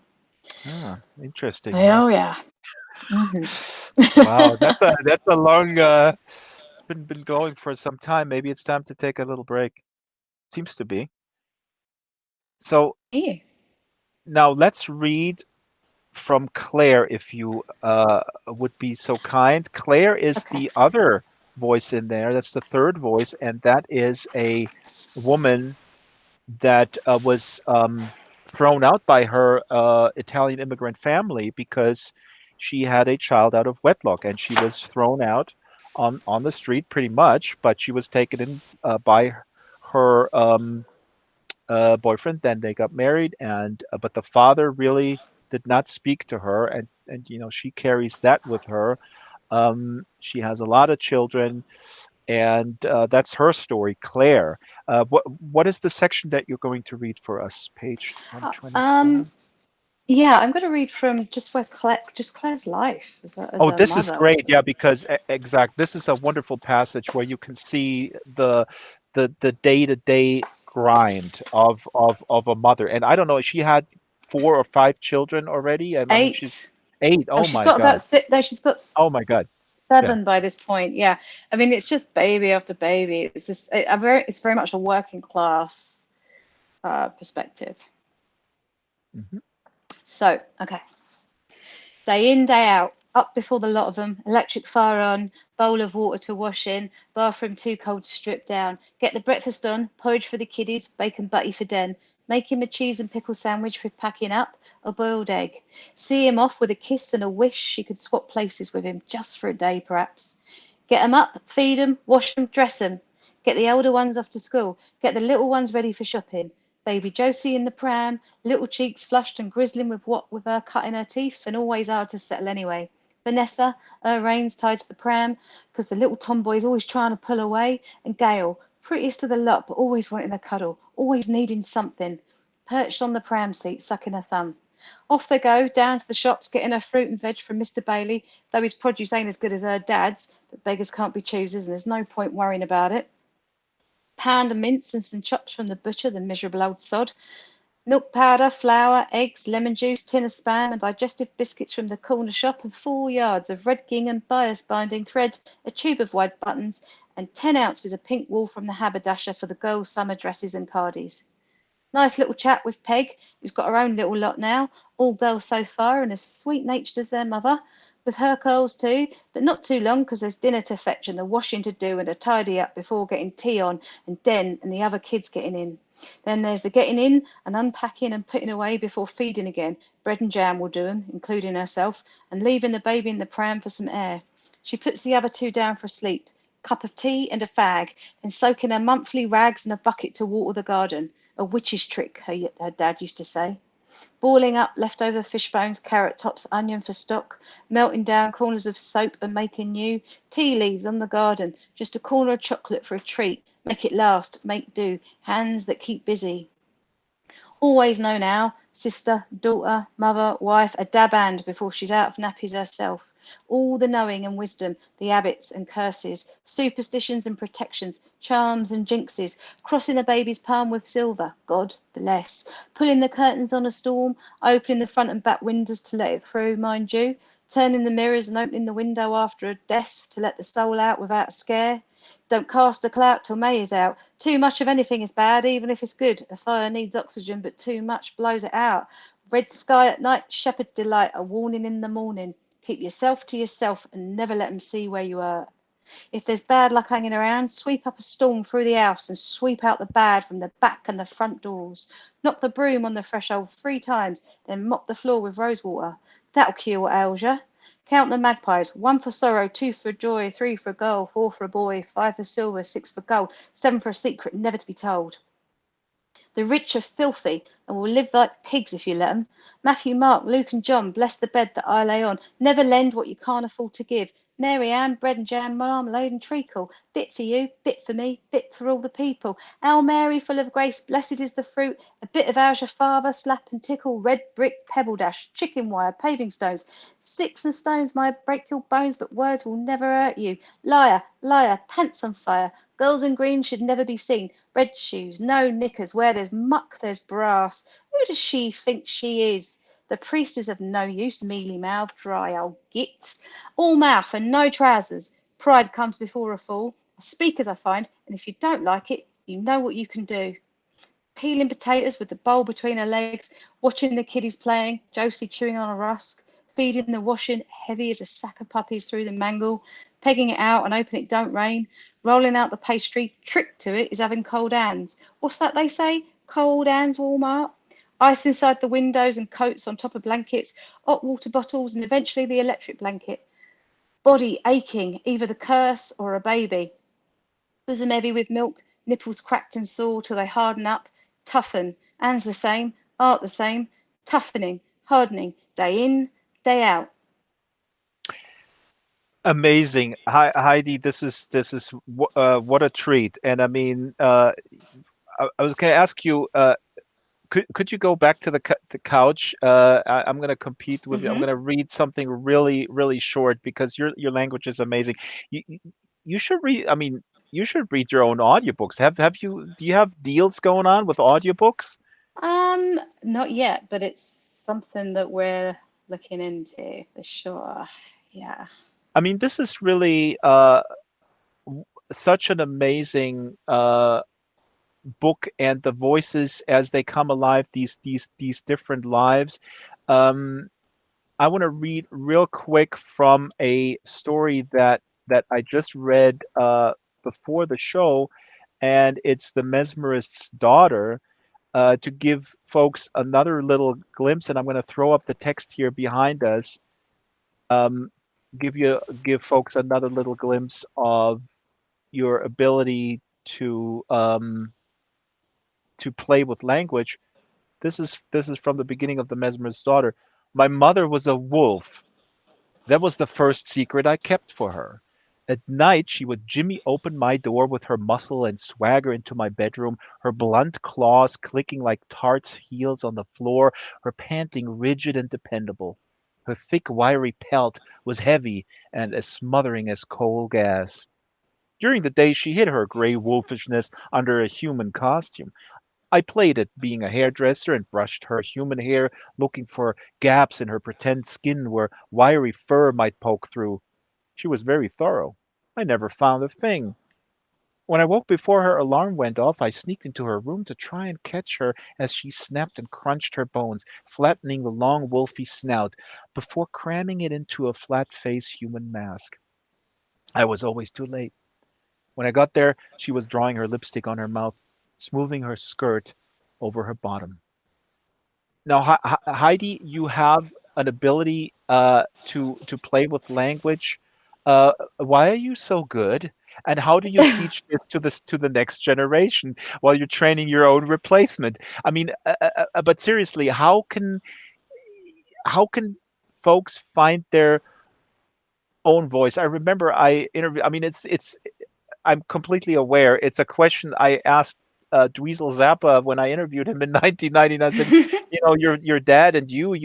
Ah, interesting, huh? Oh yeah. Hmm. Wow, that's a long. It's been going for some time. Maybe it's time to take a little break. Seems to be. So Yeah. now let's read from Claire, if you would be so kind. Claire is Okay. the other voice in there. That's the third voice, and that is a woman that was thrown out by her Italian immigrant family because she had a child out of wedlock, and she was thrown out on the street pretty much. But she was taken in by her boyfriend. Then they got married, and but the father really did not speak to her, and she carries that with her. She has a lot of children, and that's her story, Claire. What is the section that you're going to read for us? Page Uh, 124. Um. Yeah, I'm going to read from just where just Claire's life as Oh, a this is mother. great. Yeah, because exact. This is a wonderful passage where you can see the day-to-day grind of a mother. And I don't know, she had 4 or 5 children already. I mean, she's Eight. 8. Oh, Oh she's my got God. about six. No, she's got Oh my God. Yeah. 7 by this point. Yeah, I mean, it's just baby after baby. It's just it's very much a working class perspective. Hmm. So, okay. Day in, day out, up before the lot of them, electric fire on, bowl of water to wash in, bathroom too cold to strip down, get the breakfast done, porridge for the kiddies, bacon butty for Den, make him a cheese and pickle sandwich for packing up, a boiled egg. See him off with a kiss and a wish she could swap places with him just for a day, perhaps. Get 'em up, feed 'em, wash 'em, dress 'em. Get the older ones off to school, get the little ones ready for shopping. Baby Josie in the pram, little cheeks flushed and grizzling with her cutting her teeth, and always hard to settle anyway. Vanessa, her reins tied to the pram, 'cause the little tomboy's always trying to pull away, and Gail, prettiest of the lot, but always wanting a cuddle, always needing something, perched on the pram seat, sucking her thumb. Off they go, down to the shops, getting her fruit and veg from Mr. Bailey, though his produce ain't as good as her dad's, but beggars can't be choosers, and there's no point worrying about it. Pound of mince and some chops from the butcher, the miserable old sod. Milk powder, flour, eggs, lemon juice, tin of spam, and digestive biscuits from the corner shop, and 4 yards of red gingham bias binding thread, a tube of white buttons, and 10 ounces of pink wool from the haberdasher for the girls' summer dresses and cardies. Nice little chat with Peg, who's got her own little lot now, all girls so far, and as sweet natured as their mother, with her curls too, but not too long, because there's dinner to fetch and the washing to do and a tidy up before getting tea on and Den and the other kids getting in. Then there's the getting in and unpacking and putting away before feeding again. Bread and jam will do 'em, including herself, and leaving the baby in the pram for some air. She puts the other two down for a sleep, cup of tea and a fag, and soaking her monthly rags in a bucket to water the garden. A witch's trick, her dad used to say. Boiling up leftover fish bones, carrot tops, onion for stock, melting down corners of soap and making new, tea leaves on the garden, just a corner of chocolate for a treat, make it last, make do, hands that keep busy. Always know now, sister, daughter, mother, wife, a daband before she's out of nappies herself. All the knowing and wisdom, the habits and curses, superstitions and protections, charms and jinxes, crossing a baby's palm with silver, God bless, pulling the curtains on a storm, opening the front and back windows to let it through, mind you, turning the mirrors and opening the window after a death to let the soul out without a scare. Don't cast a clout till May is out. Too much of anything is bad, even if it's good. A fire needs oxygen, but too much blows it out. Red sky at night, shepherd's delight, a warning in the morning. Keep yourself to yourself and never let them see where you are. If there's bad luck hanging around, sweep up a storm through the house and sweep out the bad from the back and the front doors. Knock the broom on the threshold 3 times, then mop the floor with rose water. That'll cure what ails you. Count the magpies: 1 for sorrow, 2 for joy, 3 for a girl, 4 for a boy, 5 for silver, 6 for gold, 7 for a secret never to be told. The rich are filthy, and will live like pigs if you let 'em. Matthew, Mark, Luke, and John, bless the bed that I lay on. Never lend what you can't afford to give. Mary Ann, bread and jam, marmalade and treacle. Bit for you, bit for me, bit for all the people. Hail Mary, full of grace, blessed is the fruit. A bit of how's your father, slap and tickle, red brick, pebble dash, chicken wire, paving stones. Sticks and stones might break your bones, but words will never hurt you. Liar, liar, pants on fire. Girls in green should never be seen. Red shoes, no knickers. Where there's muck, there's brass. Who does she think she is? The priest is of no use, mealy mouth, dry old git. All mouth and no trousers. Pride comes before a fall. I speak as I find, and if you don't like it, you know what you can do. Peeling potatoes with the bowl between her legs, watching the kiddies playing, Josie chewing on a rusk, feeding the washing heavy as a sack of puppies through the mangle, pegging it out and hoping it don't rain, rolling out the pastry. Trick to it is having cold hands. What's that they say? Cold hands warm up. Ice inside the windows and coats on top of blankets, hot water bottles, and eventually the electric blanket. Body aching, either the curse or a baby. Bosom heavy with milk, nipples cracked and sore till they harden up, toughen. Hands the same, art the same, toughening, hardening, day in, day out. Amazing, Heidi. This is what a treat. And I mean, I was going to ask you, could you go back to the couch? I'm going to compete with you. I'm Hmm. going to read something really short because your language is amazing. You should read. I mean, you should read your own audiobooks. Have you? Do you have deals going on with audiobooks? Not yet, but it's something that we're looking into for sure. Yeah. I mean, this is really such an amazing book, and the voices as they come alive, these different lives. Um, I want to read real quick from a story that I just read before the show, and it's the Mesmerist's daughter. To give folks another little glimpse, and I'm going to throw up the text here behind us. Um, give folks another little glimpse of your ability to play with language. This is from the beginning of the Mesmerist's daughter. My mother was a wolf. That was the first secret I kept for her. At night, she would jimmy open my door with her muscle and swagger into my bedroom, her blunt claws clicking like tarts' heels on the floor, her panting rigid and dependable. Her thick, wiry pelt was heavy and as smothering as coal gas. During the day, she hid her gray wolfishness under a human costume. I played at being a hairdresser and brushed her human hair, looking for gaps in her pretend skin where wiry fur might poke through. She was very thorough. I never found a thing. When I woke before her alarm went off, I sneaked into her room to try and catch her as she snapped and crunched her bones, flattening the long wolfy snout before cramming it into a flat face human mask. I was always too late. When I got there, she was drawing her lipstick on her mouth, smoothing her skirt over her bottom. Now, Heidi, you have an ability to play with language. Why are you so good? And how do you teach this to the next generation while you're training your own replacement? I mean, but seriously, how can folks find their own voice? I remember I interviewed. I mean, it's I'm completely aware. It's a question I asked Dweezil Zappa when I interviewed him in 1999. I said, your dad and you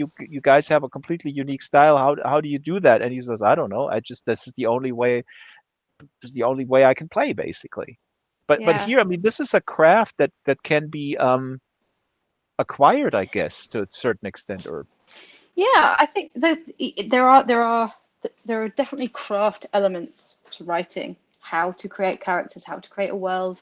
guys have a completely unique style. How do you do that? And he says, I don't know. I just this is the only way I can play, basically. But Yeah. here, I mean, this is a craft that can be acquired, I guess, to a certain extent. Or Yeah, I think that there are definitely craft elements to writing. How to create characters, how to create a world,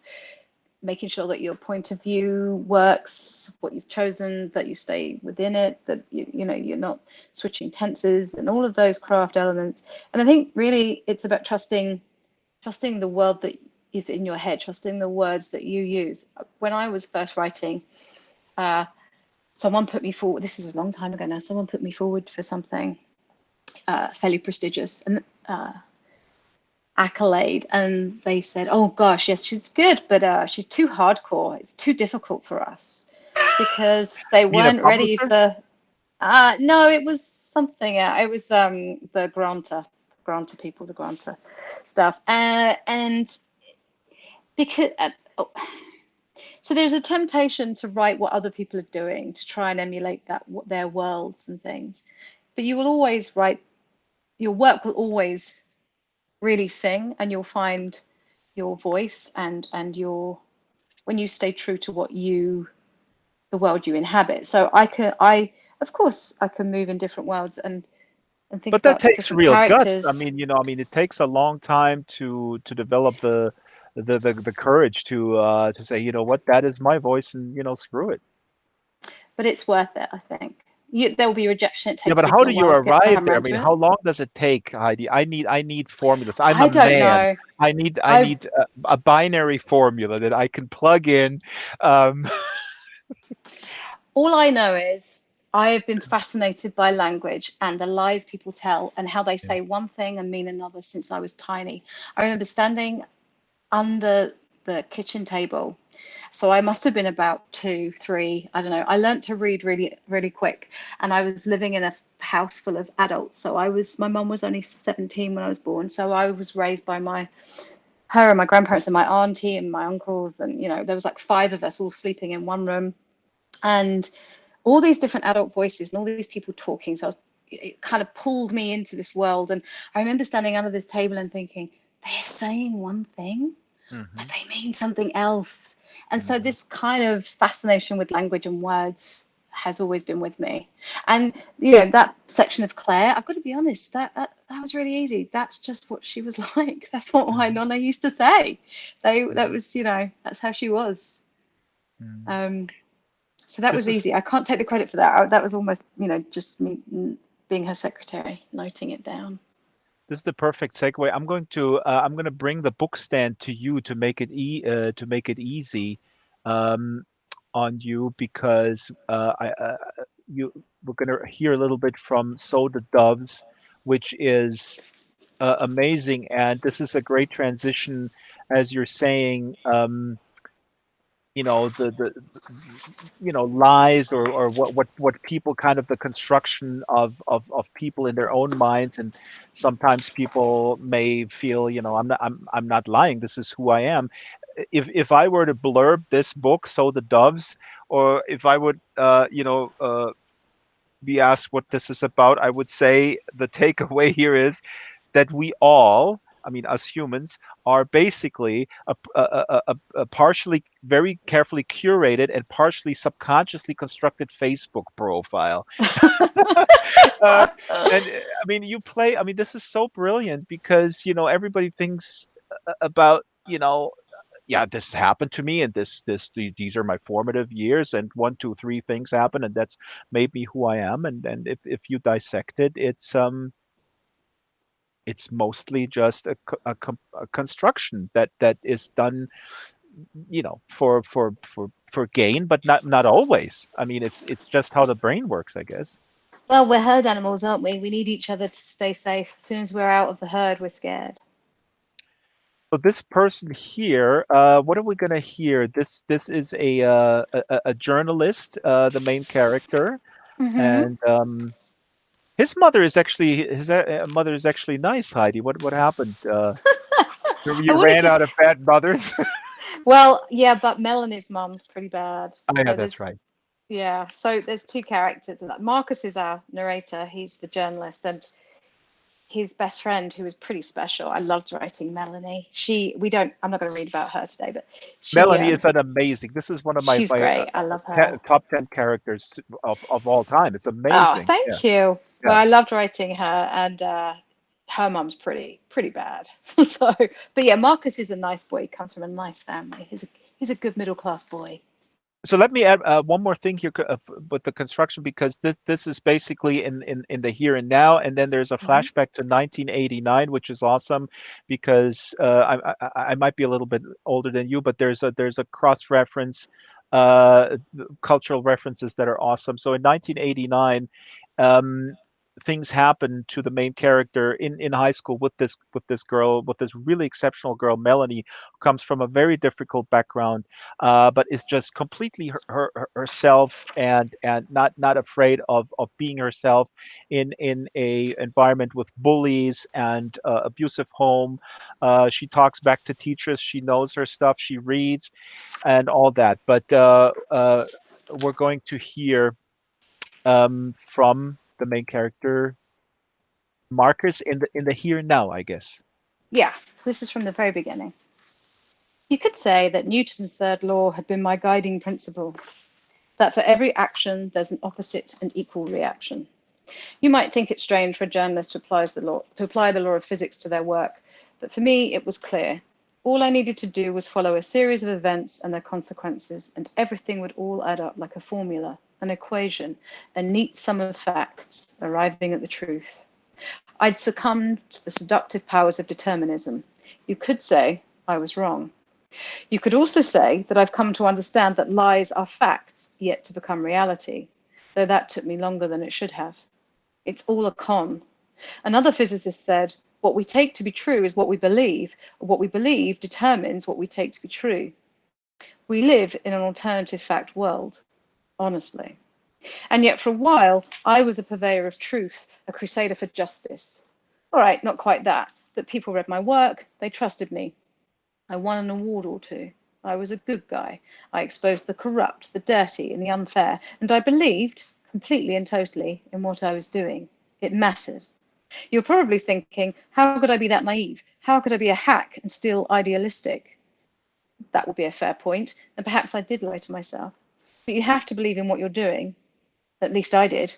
making sure that your point of view works, what you've chosen, that you stay within it, that you're not switching tenses, and all of those craft elements. And I think really it's about trusting the world that is in your head, trusting the words that you use. When I was first writing, uh, someone put me forward. This is a long time ago now. Someone put me forward for something fairly prestigious and accolade, and they said, "Oh gosh, yes, she's good, but she's too hardcore. It's too difficult for us," because they being a weren't ready publisher, for. No, it was something. It was the grantor people, the grantor stuff, and because. Oh, so there's a temptation to write what other people are doing to try and emulate that their worlds and things, but you will always write. Your work will always really sing, and you'll find your voice and your when you stay true to the world you inhabit. So I of course I can move in different worlds and think but that about takes different real guts. I characters, mean, it takes a long time to develop the courage to say, you know what, that is my voice, and screw it. but it's worth it. I think there will be rejection. It Yeah, takes but how people do a you while to get their arrive arm there? I around mean, to how it. long does it take, Heidi? I need formulas. I'm a I don't man. know. I I need a binary formula that I can plug in. Um, All I know is I have been fascinated by language and the lies people tell and how they yeah. say one thing and mean another since I was tiny. I remember standing under the kitchen table. So I must have been about two, three, I don't know. I learned to read really, really quick. And I was living in a house full of adults. My mum was only 17 when I was born. So I was raised by her and my grandparents and my auntie and my uncles. And, there was like five of us all sleeping in one room. And all these different adult voices and all these people talking. So it kind of pulled me into this world. And I remember standing under this table and thinking, they're saying one thing, but Hmm. they mean something else. And so Hmm. this kind of fascination with language and words has always been with me. And that section of Claire, I've got to be honest, that was really easy. That's just what she was like. That's what my Hmm. nonna used to say. That Hmm. was, that's how she was. Hmm. Um, so that This was is easy. I can't take the credit for that. That was almost, just me being her secretary, noting it down. this is the perfect segue. I'm going to bring the book stand to you to make it easy um, on you, because we're going to hear a little bit from So the Doves, which is amazing, and this is a great transition, as you're saying. The lies, or what people, kind of the construction of people in their own minds, and sometimes people may feel, I'm not lying, this is who I am. If I were to blurb this book, So the Doves, or if I would be asked what this is about, I would say the takeaway here is that we all, I mean, us humans, are basically a partially, very carefully curated and partially subconsciously constructed Facebook profile. Uh, and I mean, I mean, this is so brilliant, because, everybody thinks about, yeah, this happened to me, and these are my formative years, and one, two, three things happen, and that's made me who I am. And if you dissect it, it's mostly just a construction that is done, for gain, but not always. I mean, it's just how the brain works, I guess. Well, we're herd animals, aren't we? We need each other to stay safe. As soon as we're out of the herd, we're scared. So this person here, what are we gonna hear? This is a journalist, the main character, Hmm. and his mother is actually nice. Heidi, what happened? You I wanted ran to. out of bad mothers. Well, yeah, but Melanie's mum's pretty bad. Oh, yeah, So that's there's right. yeah, so there's two characters. Marcus is our narrator. He's the journalist, and his best friend, who was pretty special. I loved writing Melanie. We don't. I'm not going to read about her today, but Melanie is an amazing. This is one of my, she's great. I love her. top 10 characters of all time. It's Oh, amazing. Yeah, thank you. yeah. Well, I loved writing her, and her mum's pretty bad. So, but yeah, Marcus is a nice boy. He comes from a nice family. He's a good middle class boy. So let me add one more thing here with the construction, because this is basically in the here and now, and then there's a Hmm. flashback to 1989, which is awesome because I might be a little bit older than you, but there's a cross reference, uh, cultural references that are awesome. So in 1989, um, things happen to the main character in high school with this girl, with this really exceptional girl, Melanie, who comes from a very difficult background, but is just completely herself, and not afraid of being herself in a environment with bullies and abusive home. She talks back to teachers. She knows her stuff. She reads and all that. But we're going to hear from the main character, Marcus, in the here and now, I guess. Yeah. So this is from the very beginning. You could say that Newton's third law had been my guiding principle, that for every action there's an opposite and equal reaction. You might think it strange for a journalist to apply the law of physics to their work, but for me it was clear. All I needed to do was follow a series of events and their consequences, and everything would all add up like a formula, an equation, a neat sum of facts, arriving at the truth. I'd succumbed to the seductive powers of determinism. You could say I was wrong. You could also say that I've come to understand that lies are facts yet to become reality, though that took me longer than it should have. It's all a con. Another physicist said, what we take to be true is what we believe, or what we believe determines what we take to be true. We live in an alternative fact world, honestly. And yet for a while, I was a purveyor of truth, a crusader for justice. All right, not quite that, but people read my work, they trusted me. I won an award or two. I was a good guy. I exposed the corrupt, the dirty, and the unfair, and I believed, completely and totally, in what I was doing. It mattered. You're probably thinking, how could I be that naive? How could I be a hack and still idealistic? That would be a fair point, and perhaps I did lie to myself. But you have to believe in what you're doing. At least I did.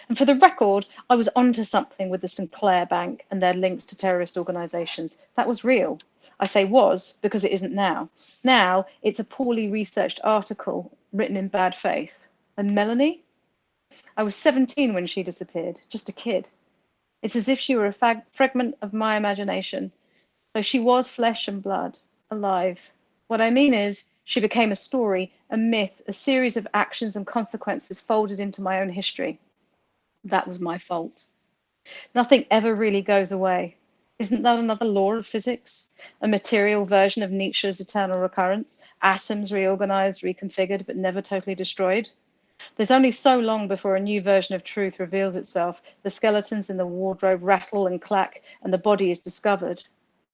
And for the record, I was onto something with the Sinclair Bank and their links to terrorist organizations. That was real. I say was because it isn't now. Now it's a poorly researched article written in bad faith. And Melanie? I was 17 when she disappeared, just a kid. It's as if she were a fragment of my imagination, though she was flesh and blood, alive. What I mean is, she became a story, a myth, a series of actions and consequences folded into my own history. That was my fault. Nothing ever really goes away. Isn't that another law of physics? A material version of Nietzsche's eternal recurrence? Atoms reorganized, reconfigured, but never totally destroyed? There's only so long before a new version of truth reveals itself. The skeletons in the wardrobe rattle and clack, and the body is discovered.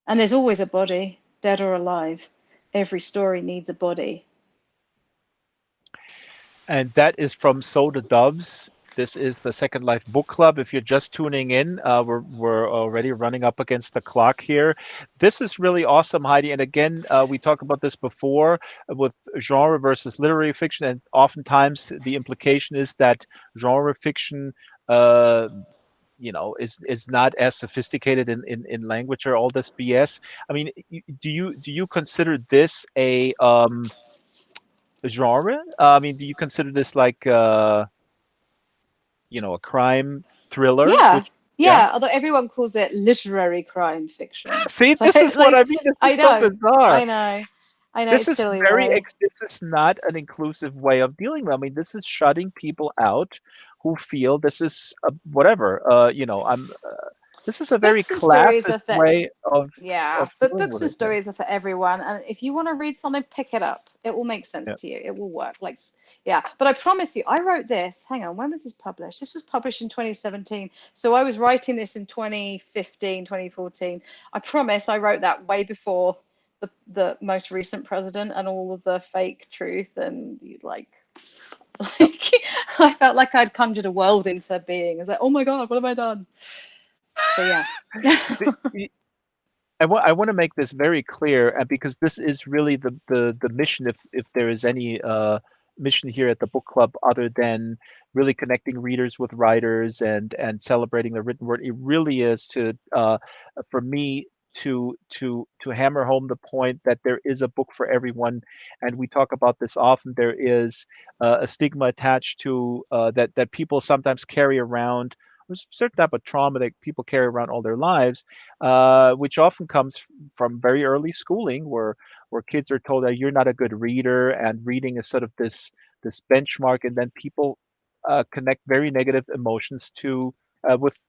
And there's always a body, dead or alive. Every story needs a body. And that is from Soda Doves. This is the Second Life Book Club. If you're just tuning in, we're already running up against the clock here. This is really awesome, Heidi. And again, we talked about this before with genre versus literary fiction, and oftentimes the implication is that genre fiction, uh, is not as sophisticated in language or all this BS. I mean, do you consider this a genre? I mean, do you consider this like a crime thriller? Yeah, Which, yeah. yeah. Although everyone calls it literary crime fiction. See, So this is what like, I mean. This I is so know, bizarre. I know, I know. This It's is silly though. this is not an inclusive way of dealing with. I mean, this is shutting people out who feel this is whatever. This is a very Books and stories are classist for way yeah, of but dealing books with and it. Yeah. stories are for everyone. And if you want to read something, pick it up. It will make sense Yeah. to you. It will work. Like, yeah. But I promise you, I wrote this. Hang on, when was this published? This was published in 2017. So I was writing this in 2015, 2014. I promise I wrote that way before the most recent president and all of the fake truth, and like Yep. I felt like I'd conjured a world into being. I was like, oh my God, what have I done? So yeah. I want to make this very clear, because this is really the mission, if there is any mission here at the book club other than really connecting readers with writers and celebrating the written word. It really is to for me to hammer home the point that there is a book for everyone, and we talk about this often. There is a stigma attached to that people sometimes carry around. There's a certain type of trauma that people carry around all their lives, which often comes from very early schooling, where kids are told that you're not a good reader, and reading is sort of this benchmark, and then people connect very negative emotions to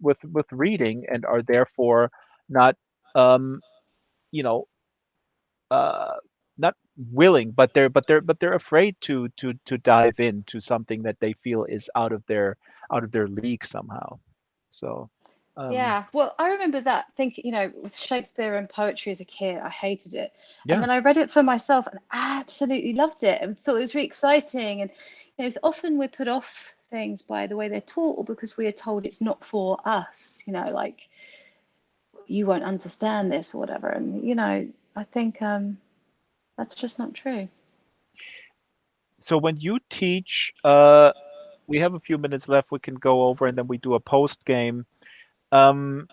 with reading, and are therefore not um, you know uh, not willing, but they're afraid to dive into something that they feel is out of their league somehow. So um, Yeah, well, I remember that thinking, with Shakespeare and poetry as a kid, I hated it. And yeah. then I read it for myself and absolutely loved it and thought it was really exciting. And it's often we're put off things by the way they're taught, or because we are told it's not for us, like you won't understand this or whatever. And I think that's just not true. So when you teach, we have a few minutes left. We can go over, and then we do a post game. Um,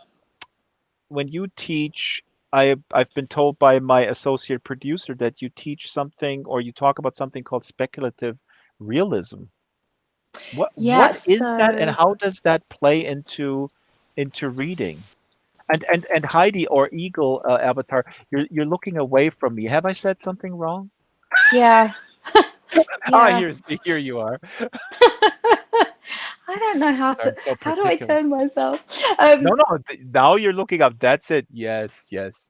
when you teach, I've been told by my associate producer that you teach something, or you talk about something called speculative realism. What Yeah, is that, and so how does that play into reading? And Heidi or Eagle Avatar, you're looking away from me. Have I said something wrong? yeah, Ah, yeah. here you are. I don't know I'm so how do I particular. turn myself? No, Um, no, now you're looking up. That's it. Yes, yes.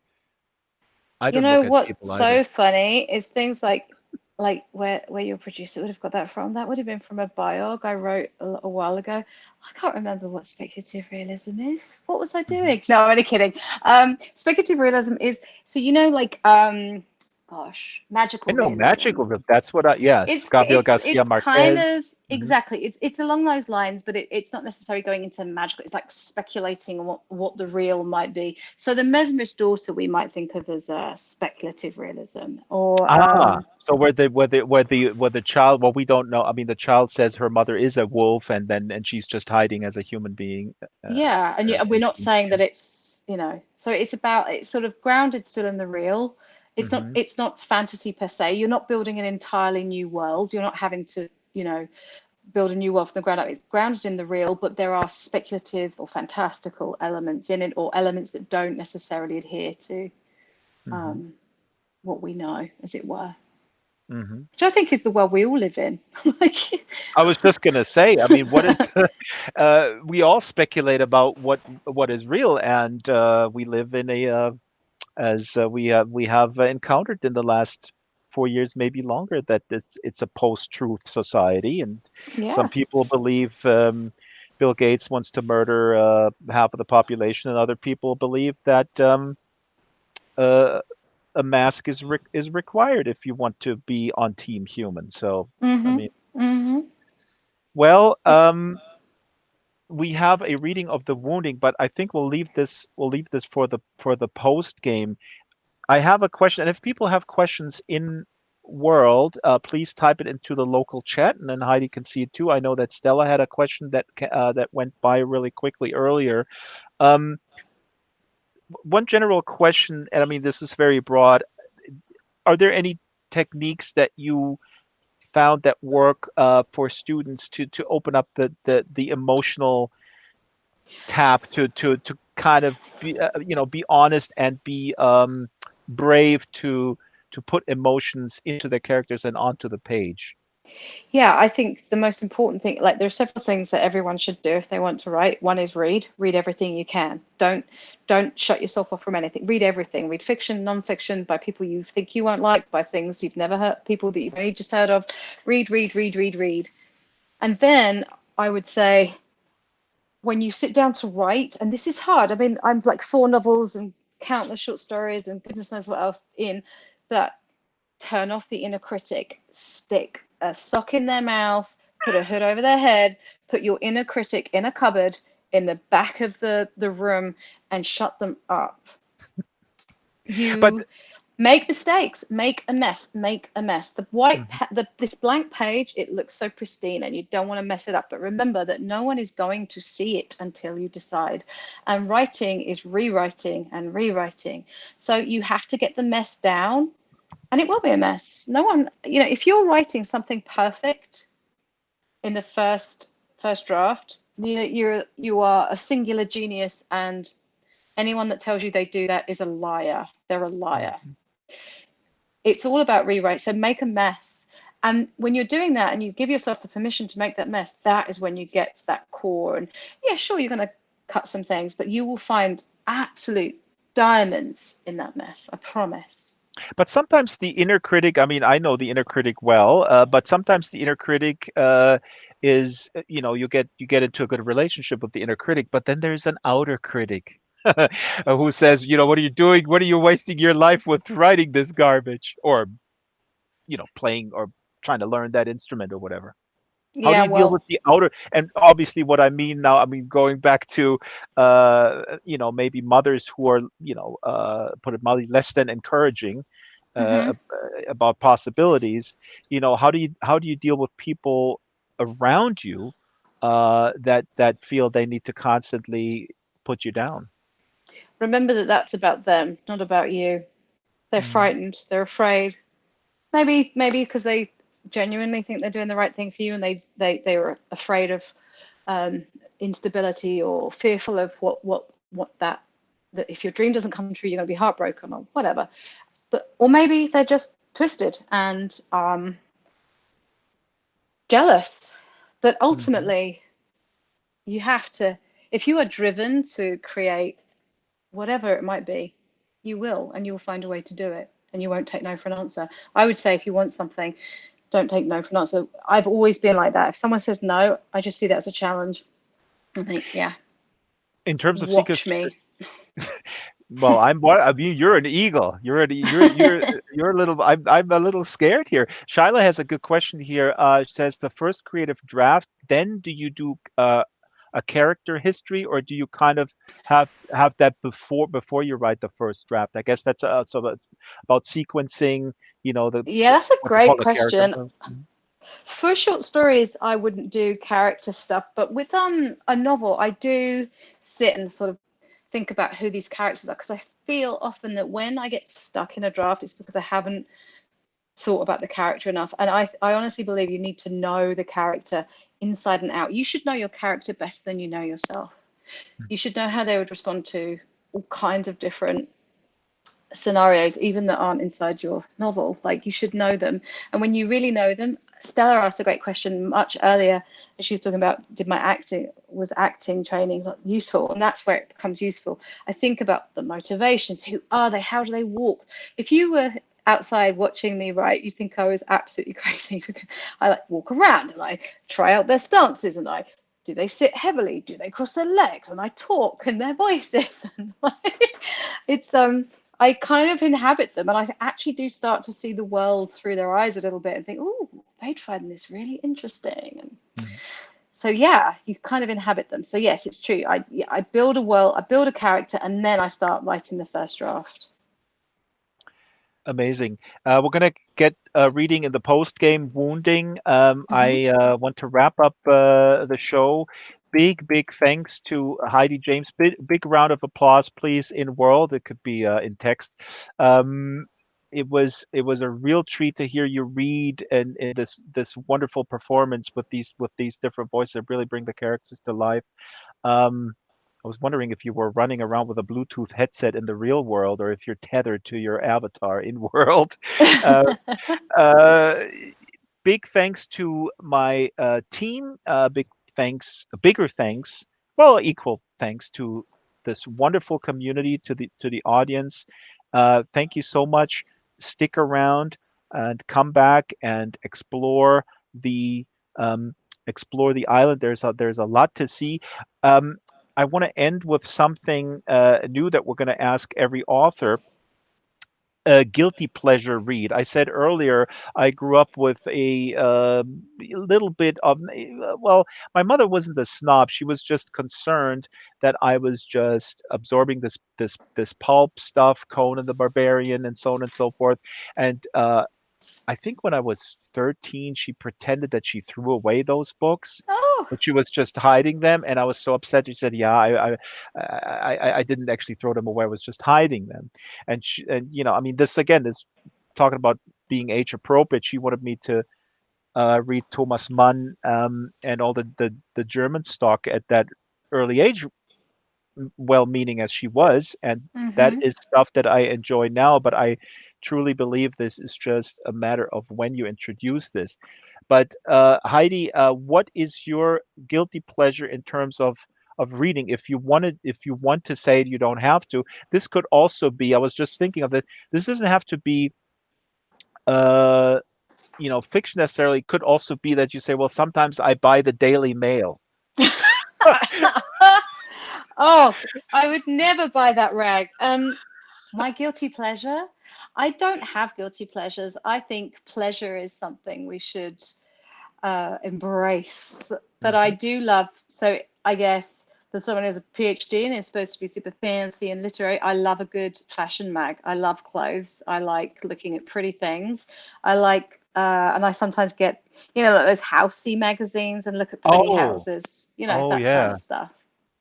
I You don't know look at what's people either. so funny is things like where your producer would have got that from. That would have been from a biog I wrote a while ago. I can't remember what speculative realism is. What was I Mhm. doing? No, I'm only kidding. Speculative realism is so gosh, I magical know realism. magical. That's what yes, It's Gabriel it's Garcia it's kind Marquez. of Mhm. exactly it's along those lines, but it's not necessarily going into magical. It's like speculating on what the real might be. So the Mesmerist daughter we might think of as a speculative realism, or So where the child, well, we don't know. I mean, the child says her mother is a wolf, and she's just hiding as a human being. yeah, and we're And not she, saying that so it's sort of grounded still in the real. hmm It's not fantasy per se. You're not building an entirely new world. You're not having to build a new world from the ground up. It's grounded in the real, but there are speculative or fantastical elements in it, or elements that don't necessarily adhere to hmm um, what we know, as it were. hmm Which I think is the world we all live in. Like, I was just gonna say, I mean, what is we all speculate about what is real, and we live in a as we have encountered in the last 4 years, maybe longer, that it's a post-truth society, and some yeah, people believe Bill Gates wants to murder half of the population, and other people believe that uh, a mask is required if you want to be on Team Human. So, I mm-hmm, mean, mm-hmm. well, we have a reading of the wounding, but I think we'll leave this for the post game. I have a question, and if people have questions in world, please type it into the local chat, and then Heidi can see it too. I know that Stella had a question that went by really quickly earlier. Um, One general question, and I mean this is very broad. Are there any techniques that you found that work for students to open up the emotional tap, to kind of be honest and be brave to put emotions into their characters and onto the page. Yeah, I think the most important thing, like there are several things that everyone should do if they want to write. One is read everything you can. Don't shut yourself off from anything. Read everything. Read fiction, non-fiction, by people you think you won't like, by things you've never heard, people that you've only just heard of. Read, read, read, read, read. And then I would say when you sit down to write, and this is hard. I mean, I'm like 4 novels and countless short stories and goodness knows what else in, but turn off the inner critic, stick a sock in their mouth, put a hood over their head, put your inner critic in a cupboard in the back of the room and shut them up. But You make mistakes, make a mess. The this blank page, it looks so pristine and you don't want to mess it up. But remember that no one is going to see it until you decide. And writing is rewriting and rewriting. So you have to get the mess down, and it will be a mess. No one, if you're writing something perfect in the first draft, you are a singular genius, and anyone that tells you they do that is a liar. They're a liar. It's all about rewrite. So make a mess. And when you're doing that and you give yourself the permission to make that mess, that is when you get to that core. And yeah, sure, you're going to cut some things, but you will find absolute diamonds in that mess. I promise. But sometimes the inner critic, I mean, I know the inner critic well, but sometimes the inner critic is, you get into a good relationship with the inner critic, but then there's an outer critic who says, what are you doing? What are you wasting your life with writing this garbage? Or, playing or trying to learn that instrument or whatever. How do Yeah, you deal with well, the outer? And obviously, what I mean now, I mean going back to, maybe mothers who are, put it mildly, less than encouraging uh, mhm. about possibilities. How do you deal with people around you that feel they need to constantly put you down? Remember that that's about them, not about you. They're Mm. frightened. They're afraid. Maybe because they genuinely think they're doing the right thing for you, and they were afraid of um, instability or fearful of what that if your dream doesn't come true, you're going to be heartbroken or whatever. But or maybe they're just twisted and jealous. But Mhm. ultimately, you have to, if you are driven to create whatever it might be, you will, and you will find a way to do it, and you won't take no for an answer. I would say if you want something, don't take no for an answer. I've always been like that. If someone says no, I just see that as a challenge. I think, yeah, In terms of watch secret. me. Well, I mean, you're an eagle. You're a little. I'm a little scared here. Shyla has a good question here. Says the first creative draft. Then do you do a character history, or do you kind of have that before you write the first draft? I guess that's about sequencing. Yeah, that's a What they call great the character. question. For short stories, I wouldn't do character stuff, but with a novel, I do sit and sort of think about who these characters are, because I feel often that when I get stuck in a draft, it's because I haven't thought about the character enough. And I honestly believe you need to know the character inside and out. You should know your character better than you know yourself. You should know how they would respond to all kinds of different scenarios, even that aren't inside your novel. Like, you should know them. And when you really know them, Stella asked a great question much earlier. She was talking about, was acting training useful? And that's where it becomes useful. I think about the motivations. Who are they? How do they walk? If you were outside watching me write, you think I was absolutely crazy. I like walk around and I try out their stances, and I do they sit heavily? Do they cross their legs? And I talk in their voices. And it's I kind of inhabit them, and I actually do start to see the world through their eyes a little bit and think, oh, they'd find this really interesting. And Mhm. so, yeah, you kind of inhabit them. So, yes, it's true. I build a world, I build a character, and then I start writing the first draft. Amazing. We're going to get reading in the post game wounding. Hmm. I want to wrap up the show. Big thanks to Heidi James. Big round of applause, please, in world. It could be in text. Um, it was a real treat to hear you read and in this wonderful performance with these different voices that really bring the characters to life. Um, I was wondering if you were running around with a Bluetooth headset in the real world, or if you're tethered to your avatar in world. Uh, uh, Big thanks to my team. Bigger thanks, well, equal thanks to this wonderful community, to the audience. Thank you so much. Stick around and come back and the um, explore the island. There's a lot to see. Um, I want to end with something new that we're going to ask every author, a guilty pleasure read. I said earlier I grew up with a little bit of, well, my mother wasn't a snob. She was just concerned that I was just absorbing this pulp stuff, Conan the Barbarian, and so on and so forth. And I think when I was 13, she pretended that she threw away those books, Oh. but she was just hiding them. And I was so upset. She said, "Yeah, I didn't actually throw them away. I was just hiding them." And I mean, this again is talking about being age appropriate. She wanted me to read Thomas Mann and all the German stock at that early age, well-meaning as she was, and that Mm-hmm. is stuff that I enjoy now. But I truly believe this is just a matter of when you introduce this. But Heidi, what is your guilty pleasure in terms of reading? If you want to say it, you don't have to. This could also be. I was just thinking of it. This doesn't have to be. Uh, fiction necessarily. It could also be that you say, well, sometimes I buy the Daily Mail. Oh, I would never buy that rag. My guilty pleasure? I don't have guilty pleasures. I think pleasure is something we should embrace. But I Mhm. do love, so I guess for someone who's a PhD and is supposed to be super fancy and literary, I love a good fashion mag. I love clothes. I like looking at pretty things. I like, and I sometimes get, like those housey magazines and look at pretty Oh, houses, oh that kind yeah. of stuff.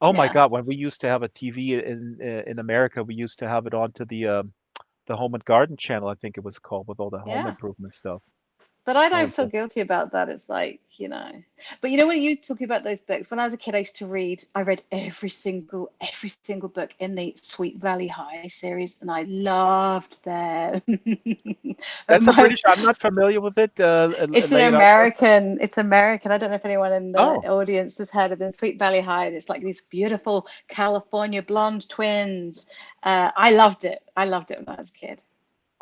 Oh my Yeah. God, when we used to have a TV in America, we used to have it onto the Home and Garden channel, I think it was called, with all the home Yeah. improvement stuff. But I Oh don't feel yes. guilty about that. It's like, But when you talking about those books, when I was a kid, I used to read, I read every single book in the Sweet Valley High series, and I loved them. That's a My, British. I'm not familiar with it. it's an Lay it out for us. American. I don't know if anyone in the Oh, audience has heard of them. Sweet Valley High. It's like these beautiful California blonde twins. I loved it. I loved it when I was a kid.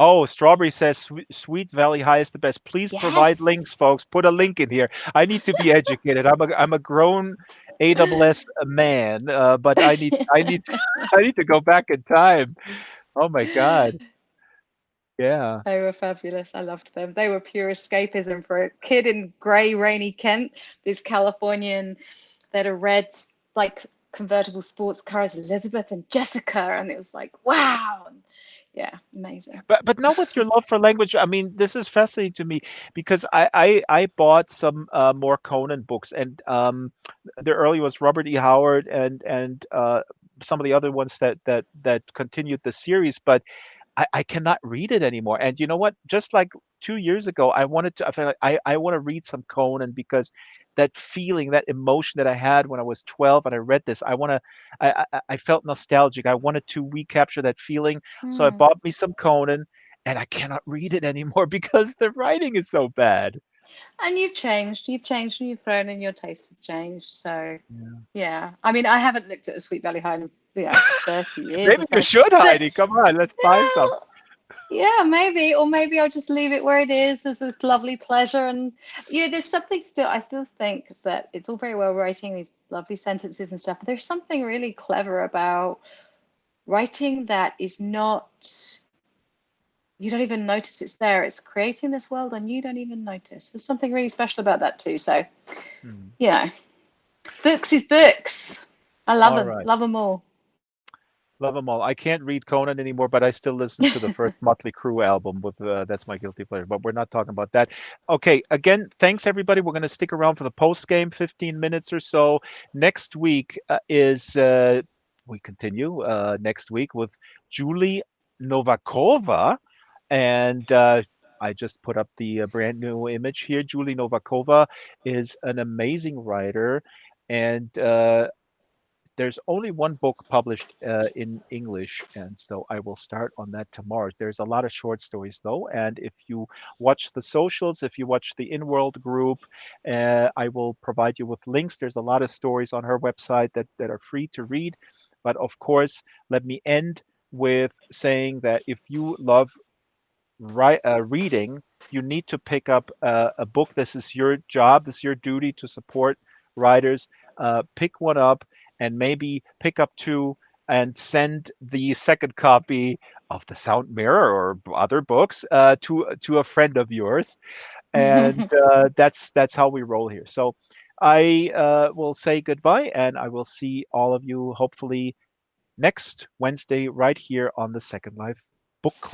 oh, Strawberry says Sweet Valley High is the best. Please provide Yes. links, folks. Put a link in here. I need to be educated. I'm a grown AWS man, but I need I need to go back in time. Oh my God. Yeah. They were fabulous. I loved them. They were pure escapism for a kid in grey, rainy Kent. These Californian that are red, like convertible sports cars, Elizabeth and Jessica, and it was like, wow. And yeah, amazing. But now with your love for language, I mean, this is fascinating to me because I bought some more Conan books, and the early was Robert E. Howard and some of the other ones that continued the series, but I cannot read it anymore. And you know what? Just like 2 years ago, I felt like I want to read some Conan because that feeling, that emotion that I had when I was 12 and I read this, I felt nostalgic. I wanted to recapture that feeling. So I Hmm. bought me some Conan and I cannot read it anymore because the writing is so bad. And you've changed. You've changed and you've grown and your tastes have changed. So Yeah. yeah. I mean, I haven't looked at a Sweet Valley High in 30 years Maybe or you something. should, But Heidi. Come on, let's buy some. well, yeah, maybe, or maybe I'll just leave it where it is as this lovely pleasure. And there's something still. I still think that it's all very well writing these lovely sentences and stuff, but there's something really clever about writing that is not. You don't even notice it's there. It's creating this world, and you don't even notice. There's something really special about that too. So, Hmm. you know, books is books. I All right. love them all. Love them all. I can't read Conan anymore, but I still listen to the first Motley Crue album with that's my guilty pleasure. But we're not talking about that. Okay, again, thanks everybody. We're going to stick around for the post game, 15 minutes or so. Next week is we continue next week with Julie Novakova, and I just put up the brand new image here. Julie Novakova is an amazing writer, and there's only one book published in English, and so I will start on that tomorrow. There's a lot of short stories though, and if you watch the socials, if you watch the In-World group, I will provide you with links. There's a lot of stories on her website that are free to read. But of course, let me end with saying that if you love reading, you need to pick up a book. This is your job. This is your duty to support writers. Pick one up and maybe pick up two and send the second copy of the Sound Mirror or other books to a friend of yours, and that's how we roll here. So I will say goodbye, and I will see all of you hopefully next Wednesday right here on the Second Life Book Club.